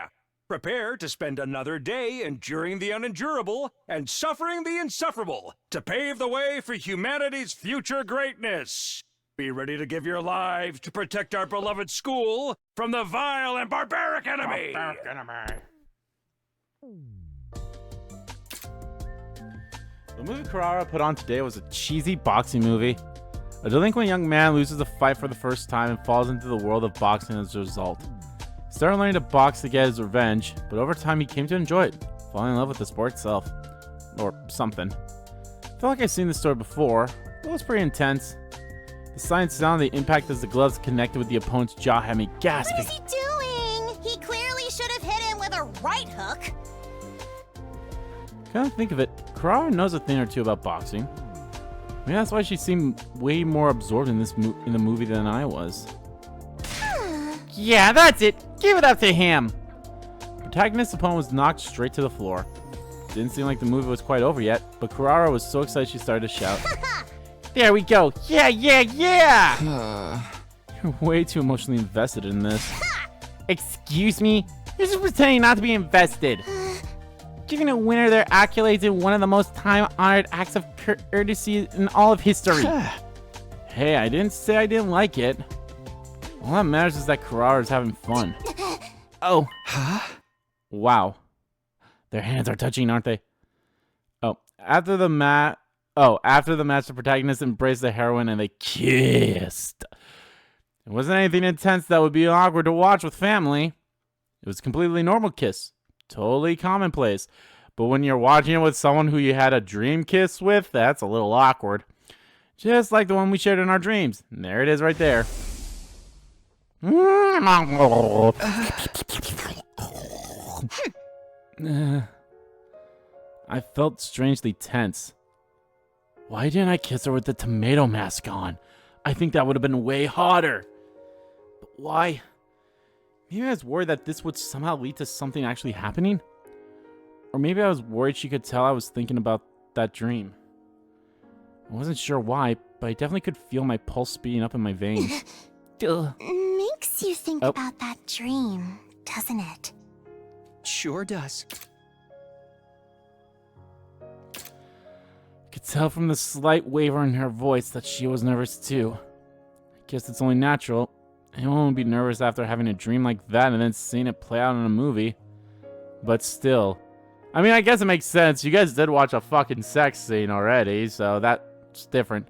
Prepare to spend another day enduring the unendurable and suffering the insufferable to pave the way for humanity's future greatness. Be ready to give your lives to protect our beloved school from the vile and barbaric enemy! The movie Kurara put on today was a cheesy boxing movie. A delinquent young man loses a fight for the first time and falls into the world of boxing as a result. He started learning to box to get his revenge, but over time he came to enjoy it, falling in love with the sport itself. Or something. I feel like I've seen this story before, but it was pretty intense. The silent sound of the impact as the gloves connected with the opponent's jaw had me gasping. What is he doing? He clearly should have hit him with a right hook. Come to think of it, Kurara knows a thing or two about boxing. Maybe that's why she seemed way more absorbed in in the movie than I was. Yeah, that's it! Give it up to him! Protagonist's opponent was knocked straight to the floor. Didn't seem like the movie was quite over yet, but Kurara was so excited she started to shout. There we go! Yeah, yeah, yeah! You're way too emotionally invested in this. Excuse me? You're just pretending not to be invested. Giving a winner their accolades in one of the most time-honored acts of courtesy in all of history. Hey, I didn't say I didn't like it. All that matters is that Kurara is having fun. Oh. Huh? Wow. Their hands are touching, aren't they? After the match, the protagonist embraced the heroine and they kissed. It wasn't anything intense that would be awkward to watch with family. It was a completely normal kiss. Totally commonplace. But when you're watching it with someone who you had a dream kiss with, that's a little awkward. Just like the one we shared in our dreams. And there it is right there. I felt strangely tense. Why didn't I kiss her with the tomato mask on? I think that would have been way hotter. But why? Maybe I was worried that this would somehow lead to something actually happening? Or maybe I was worried she could tell I was thinking about that dream. I wasn't sure why, but I definitely could feel my pulse speeding up in my veins. Makes you think about that dream, doesn't it? Sure does. I could tell from the slight waver in her voice that she was nervous too. I guess it's only natural. Anyone would be nervous after having a dream like that and then seeing it play out in a movie. But still. I mean, I guess it makes sense. You guys did watch a fucking sex scene already, so that's different.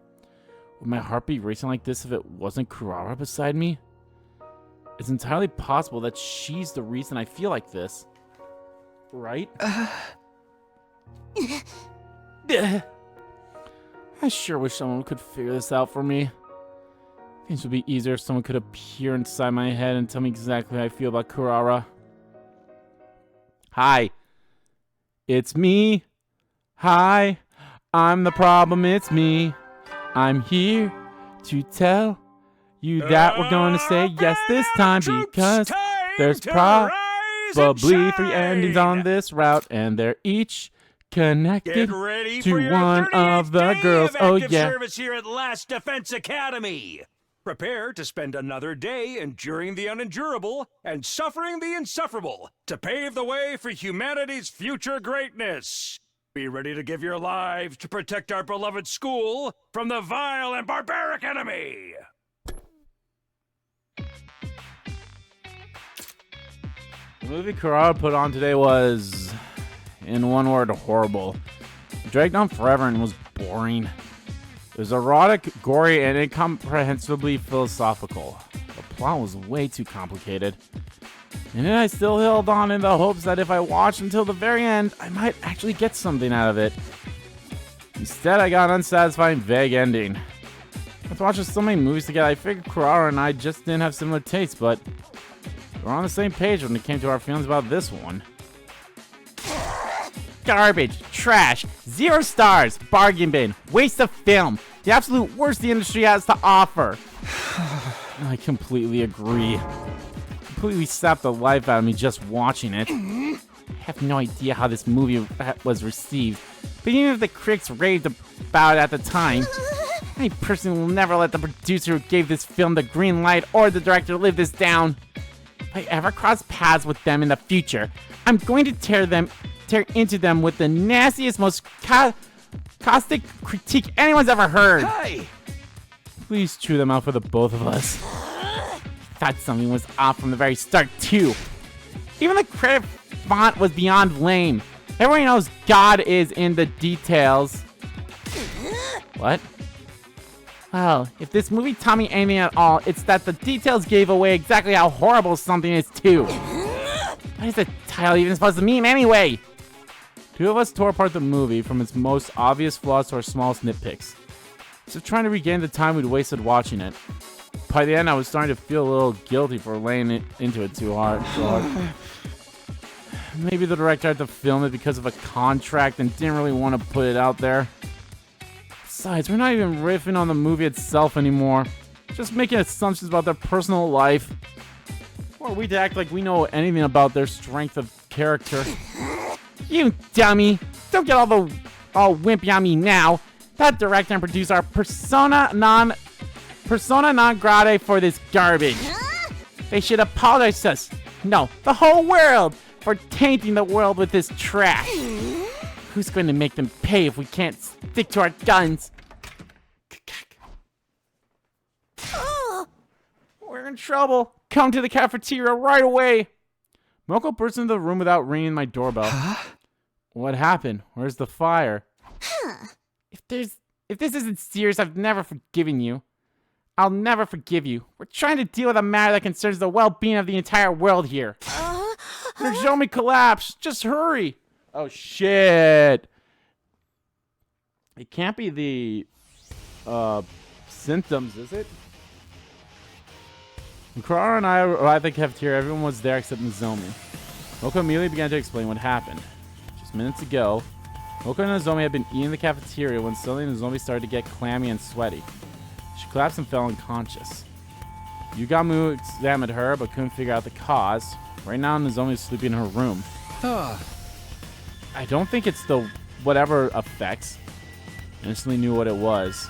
Would my heart be racing like this if it wasn't Kurara beside me? It's entirely possible that she's the reason I feel like this. Right? I sure wish someone could figure this out for me. Things would be easier if someone could appear inside my head and tell me exactly how I feel about Kurara. Hi. It's me. Hi. I'm the problem, it's me. I'm here to tell you that we're going to say yes this time because there's probably 3 endings on this route and they're each connected to one of the girls. Oh yeah. Service here at Last Defense Academy. Prepare to spend another day enduring the unendurable and suffering the insufferable to pave the way for humanity's future greatness. Be ready to give your lives to protect our beloved school from the vile and barbaric enemy. The movie Kurara put on today was, in one word, horrible. It dragged on forever and was boring. It was erotic, gory, and incomprehensibly philosophical. The plot was way too complicated. And then I still held on in the hopes that if I watched until the very end, I might actually get something out of it. Instead, I got an unsatisfying, vague ending. After watching so many movies together, I figured Kurara and I just didn't have similar tastes, but we're on the same page when it came to our feelings about this one. Garbage, trash, 0 stars, bargain bin, waste of film, the absolute worst the industry has to offer. I completely agree. Completely sapped the life out of me just watching it. I have no idea how this movie was received, but even if the critics raved about it at the time, I personally will never let the producer who gave this film the green light or the director live this down. If I ever cross paths with them in the future, I'm going to tear into them with the nastiest, most caustic critique anyone's ever heard. Hey! Please chew them out for the both of us. Thought something was off from the very start, too. Even the credit font was beyond lame. Everyone knows God is in the details. What? Well, if this movie taught me anything at all, it's that the details gave away exactly how horrible something is, too. What is the title even supposed to mean, anyway? Two of us tore apart the movie from its most obvious flaws to our smallest nitpicks. So trying to regain the time we'd wasted watching it. By the end, I was starting to feel a little guilty for laying into it too hard. Maybe the director had to film it because of a contract and didn't really want to put it out there. Besides, we're not even riffing on the movie itself anymore. Just making assumptions about their personal life. Or we to act like we know anything about their strength of character. You dummy! Don't get all wimpy on me now. That director and producer are persona non grata for this garbage. They should apologize to us. No, the whole world for tainting the world with this trash. Who's going to make them pay if we can't stick to our guns? We're in trouble. Come to the cafeteria right away. Moko burst into the room without ringing my doorbell. Huh? What happened? Where's the fire? If this isn't serious, I've never forgiven you. I'll never forgive you. We're trying to deal with a matter that concerns the well-being of the entire world here. Nozomi collapsed. Just hurry. Oh, shit. It can't be the symptoms, is it? When Kurara and I arrived at the cafeteria, everyone was there except Nozomi. Moko immediately began to explain what happened. Just minutes ago, Moko and Nozomi had been eating in the cafeteria when suddenly Nozomi started to get clammy and sweaty. She collapsed and fell unconscious. Yugamu examined her but couldn't figure out the cause. Right now, Nozomi is sleeping in her room. I don't think it's the whatever effects. I instantly knew what it was.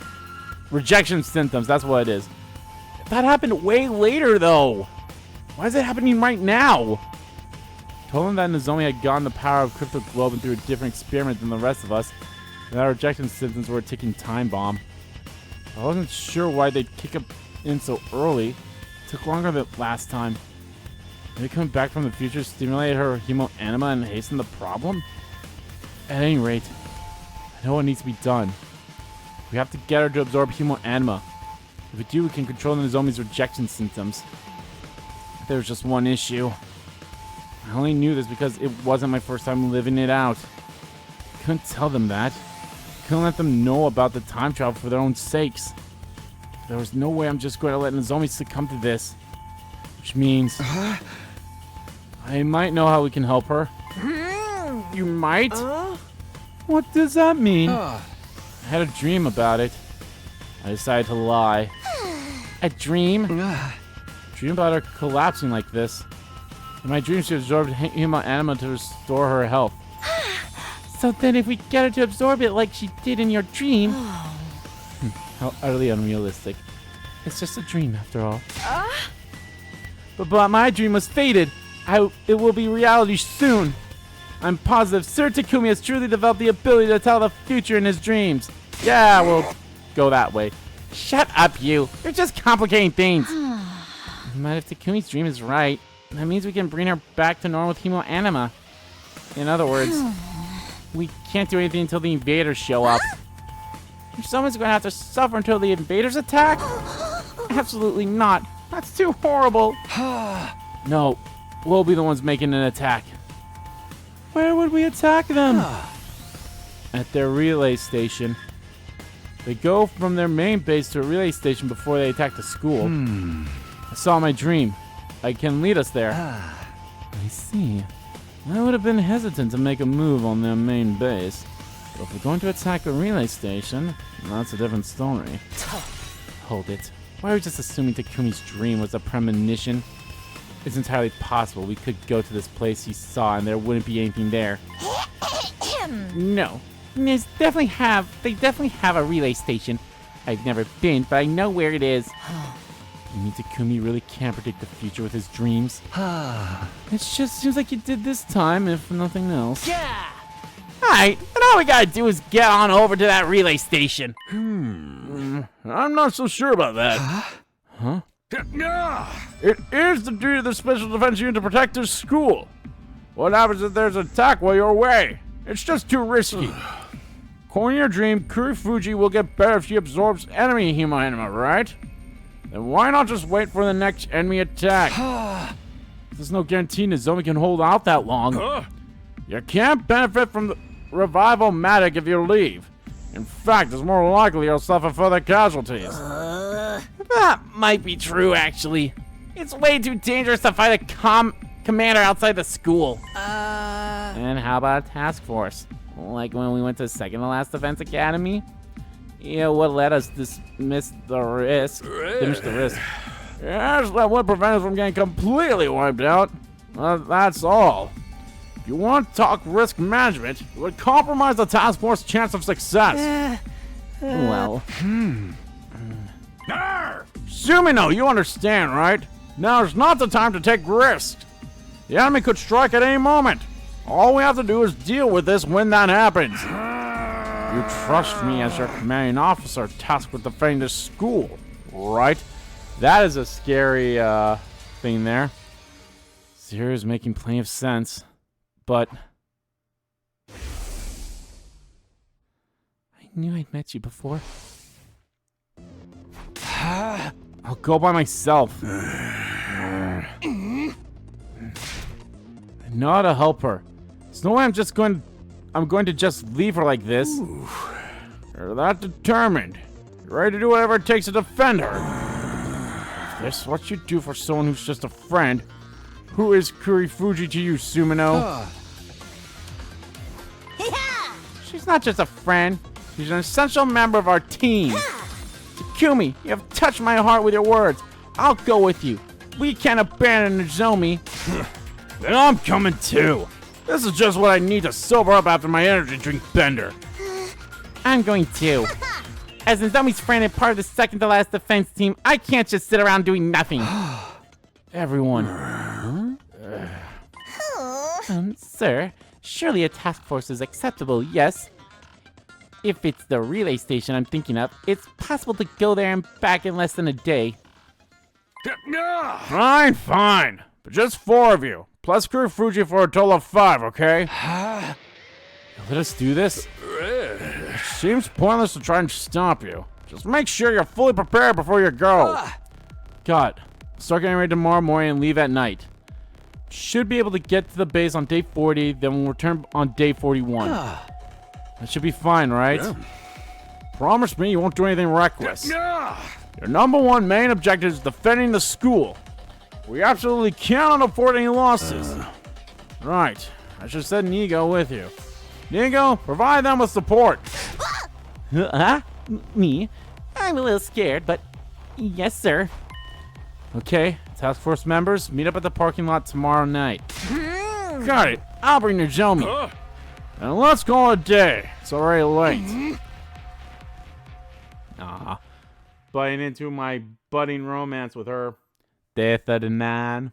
Rejection symptoms, that's what it is. That happened way later, though. Why is it happening right now? I told him that Nozomi had gotten the power of Crypto Globe and through a different experiment than the rest of us, and that our rejection symptoms were a ticking time bomb. I wasn't sure why they'd kick up in so early. It took longer than last time. Maybe coming back from the future stimulated her Hemoanima and hastened the problem? At any rate, I know what needs to be done. We have to get her to absorb Hemoanima. If we do, we can control Nozomi's rejection symptoms. There was just one issue. I only knew this because it wasn't my first time living it out. I couldn't tell them that. I couldn't let them know about the time travel for their own sakes. There was no way I'm just going to let Nozomi succumb to this. Which means... I might know how we can help her. You might? What does that mean? I had a dream about it. I decided to lie. A dream? Dream about her collapsing like this. In my dream, she absorbed Hemoanima to restore her health. So then if we get her to absorb it like she did in your dream... How utterly unrealistic. It's just a dream, after all. But my dream was fated. It will be reality soon. I'm positive Sir Takumi has truly developed the ability to tell the future in his dreams. Yeah, we'll go that way. Shut up, you. You're just complicating things. But if Takumi's dream is right, that means we can bring her back to normal with Hemoanima. In other words, we can't do anything until the invaders show up. Someone's going to have to suffer until the invaders attack? Absolutely not. That's too horrible. No, we'll be the ones making an attack. Where would we attack them? At their relay station. They go from their main base to a relay station before they attack the school. I saw my dream. I can lead us there. I see. I would have been hesitant to make a move on their main base. But if we're going to attack a relay station, that's a different story. Hold it. Why are we just assuming Takumi's dream was a premonition? It's entirely possible we could go to this place he saw and there wouldn't be anything there. No. They definitely have a relay station. I've never been, but I know where it is. You mean Takumi really can't predict the future with his dreams? It just seems like he did this time, if nothing else. Yeah! Alright, then all we gotta do is get on over to that relay station. I'm not so sure about that. Huh? It is the duty of the Special Defense Unit to protect this school. What happens if there's an attack while you're away? It's just too risky. According to your dream, Kurifuji will get better if she absorbs enemy Hemoanima, right? Then why not just wait for the next enemy attack? There's no guarantee Nozomi can hold out that long. You can't benefit from the revival matic if you leave. In fact, it's more likely you'll suffer further casualties. That might be true, actually. It's way too dangerous to fight a commander outside the school. And how about a task force? Like when we went to second to last defense academy? Yeah, what let us dismiss the risk? Diminish the risk. Yes, that would prevent us from getting completely wiped out. That's all. If you want to talk risk management, it would compromise the task force's chance of success. Well. Sumino, you understand, right? Now's not the time to take risks. The enemy could strike at any moment. All we have to do is deal with this when that happens. You trust me as your commanding officer tasked with defending this school, right? That is a scary thing there. Sirei is making plenty of sense, but I knew I'd met you before. I'll go by myself. I know how to help her. There's no way I'm going to just leave her like this. You're that determined. You're ready to do whatever it takes to defend her. If this is what you do for someone who's just a friend, who is Kurifuji to you, Sumino? She's not just a friend. She's an essential member of our team. Takumi, you have touched my heart with your words. I'll go with you. We can't abandon Nozomi. Then I'm coming too. This is just what I need to sober up after my energy drink bender. I'm going too. As Nozomi's friend and part of the second to last defense team, I can't just sit around doing nothing. Everyone. Sir, surely a task force is acceptable, yes? If it's the relay station I'm thinking of, it's possible to go there and back in less than a day. Fine. But just 4 of you. Plus Kurifuji for a total of 5, okay? Let us do this? It seems pointless to try and stop you. Just make sure you're fully prepared before you go. Got it. Start getting ready tomorrow morning and leave at night. Should be able to get to the base on day 40, then we'll return on day 41. That should be fine, right? Yeah. Promise me you won't do anything reckless. Your number 1 main objective is defending the school. We absolutely cannot afford any losses. Right. I should send Nigo with you. Nigo, provide them with support. Me? I'm a little scared, but yes, sir. Okay, task force members, meet up at the parking lot tomorrow night. Got it. I'll bring Nozomi. And let's call it a day. It's already late. Butting into my budding romance with her. Death of the 9.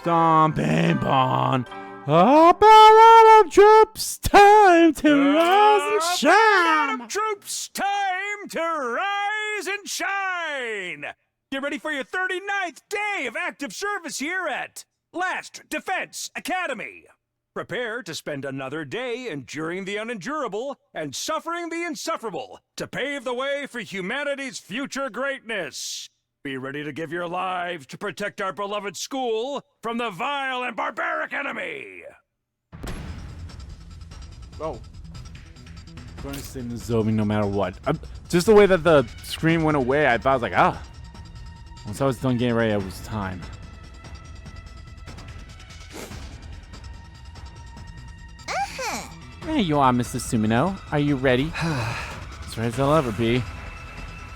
Bon. Up our troops, time to rise and shine. Troops, time to rise and shine. Get ready for your 39th day of active service here at Last Defense Academy. Prepare to spend another day enduring the unendurable and suffering the insufferable to pave the way for humanity's future greatness. Be ready to give your lives to protect our beloved school from the vile and barbaric enemy. Oh. I'm going to save Nozomi no matter what. Just the way that the screen went away, I thought I was like, Once I was done getting ready, it was time. There you are, Mr. Sumino. Are you ready? As ready as I'll ever be.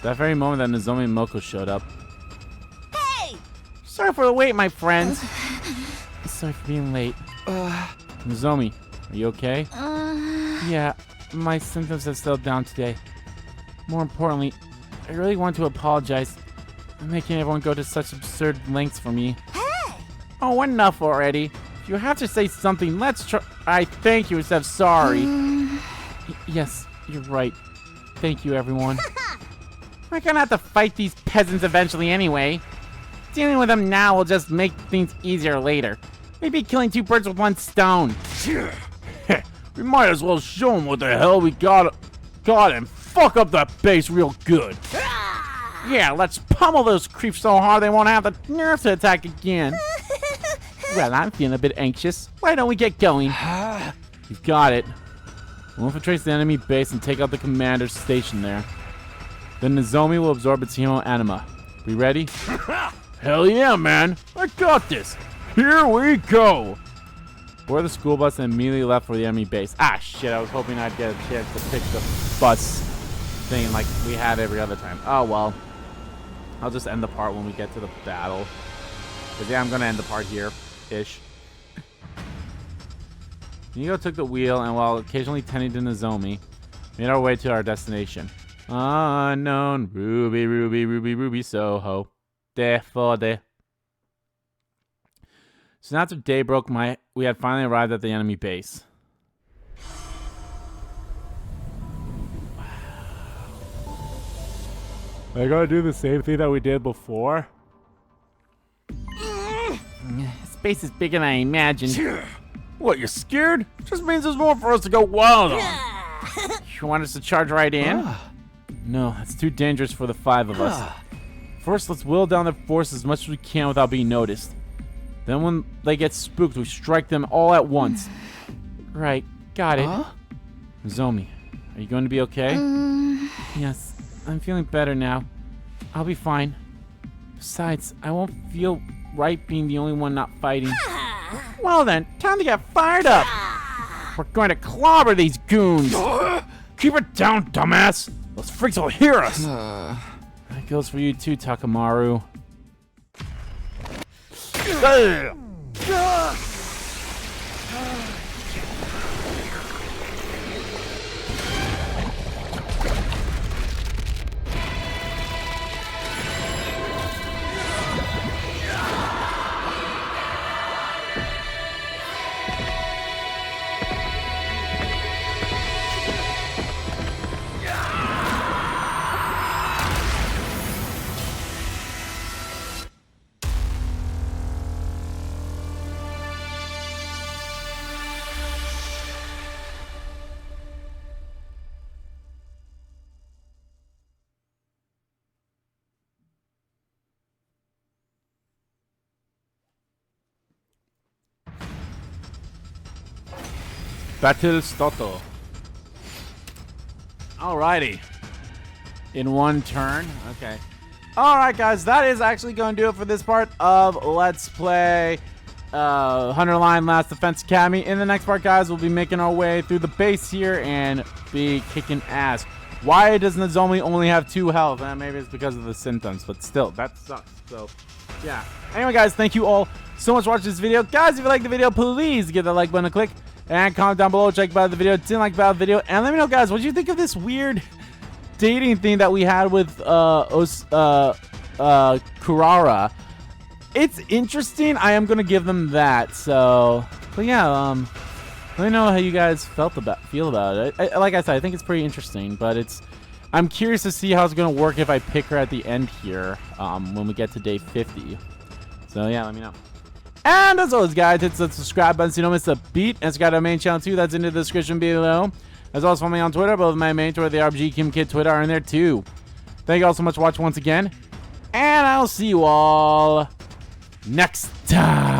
That very moment that Nozomi and Moko showed up. Hey! Sorry for the wait, my friends. Sorry for being late. Nozomi, are you okay? Yeah, my symptoms have settled down today. More importantly, I really want to apologize for making everyone go to such absurd lengths for me. Hey! Oh, enough already. If you have to say something, let's try. I thank you instead of sorry. Yes, you're right. Thank you, everyone. We're gonna have to fight these peasants eventually anyway. Dealing with them now will just make things easier later. Maybe killing 2 birds with 1 stone. We might as well show them what the hell we got and fuck up that base real good. Yeah, let's pummel those creeps so hard they won't have the nerve to attack again. Well, I'm feeling a bit anxious. Why don't we get going? You've got it. We'll infiltrate the enemy base and take out the commander's station there. Then Nozomi will absorb its Hemoanima. We ready? Hell yeah, man! I got this! Here we go! Board the school bus and immediately left for the enemy base. Ah, shit, I was hoping I'd get a chance to pick the bus thing like we had every other time. Oh, well. I'll just end the part when we get to the battle. Because, yeah, I'm going to end the part here-ish. Nigo took the wheel and, while occasionally tending to Nozomi, made our way to our destination. Unknown, Ruby, Ruby, Ruby, Ruby, Soho. There for there. Soon after day broke, we had finally arrived at the enemy base. I gotta do the same thing that we did before. This base is bigger than I imagined. What, you're scared? Just means there's more for us to go wild on. You want us to charge right in? No, that's too dangerous for the 5 of us. First, let's whittle down their force as much as we can without being noticed. Then when they get spooked, we strike them all at once. Right, got it. Nozomi, are you going to be okay? Yes, I'm feeling better now. I'll be fine. Besides, I won't feel right being the only one not fighting. Well then, time to get fired up. We're going to clobber these goons. Keep it down, dumbass. Those freaks will hear us. That goes for you too, Takamaru. Battle Stoto. Alrighty. In one turn. Okay. Alright, guys. That is actually going to do it for this part of Let's Play Hunter Line Last Defense Academy. In the next part, guys, we'll be making our way through the base here and be kicking ass. Why does Nozomi only have 2 health? Maybe it's because of the symptoms, but still, that sucks. So, yeah. Anyway, guys, thank you all so much for watching this video. Guys, if you like the video, please give that like button a click. And comment down below, check about the video, didn't like about the video, and let me know, guys, what do you think of this weird dating thing that we had with Kurara? It's interesting. I am gonna give them that. So, but yeah, let me know how you guys feel about it. Like I said, I think it's pretty interesting, but I'm curious to see how it's gonna work if I pick her at the end here, when we get to day 50. So yeah, let me know. And as always, guys, hit the subscribe button so you don't miss a beat. And subscribe to our main channel, too. That's in the description below. As well as follow me on Twitter. Both my main Twitter, the RBG Kim Kid Twitter, are in there, too. Thank you all so much for watching once again. And I'll see you all next time.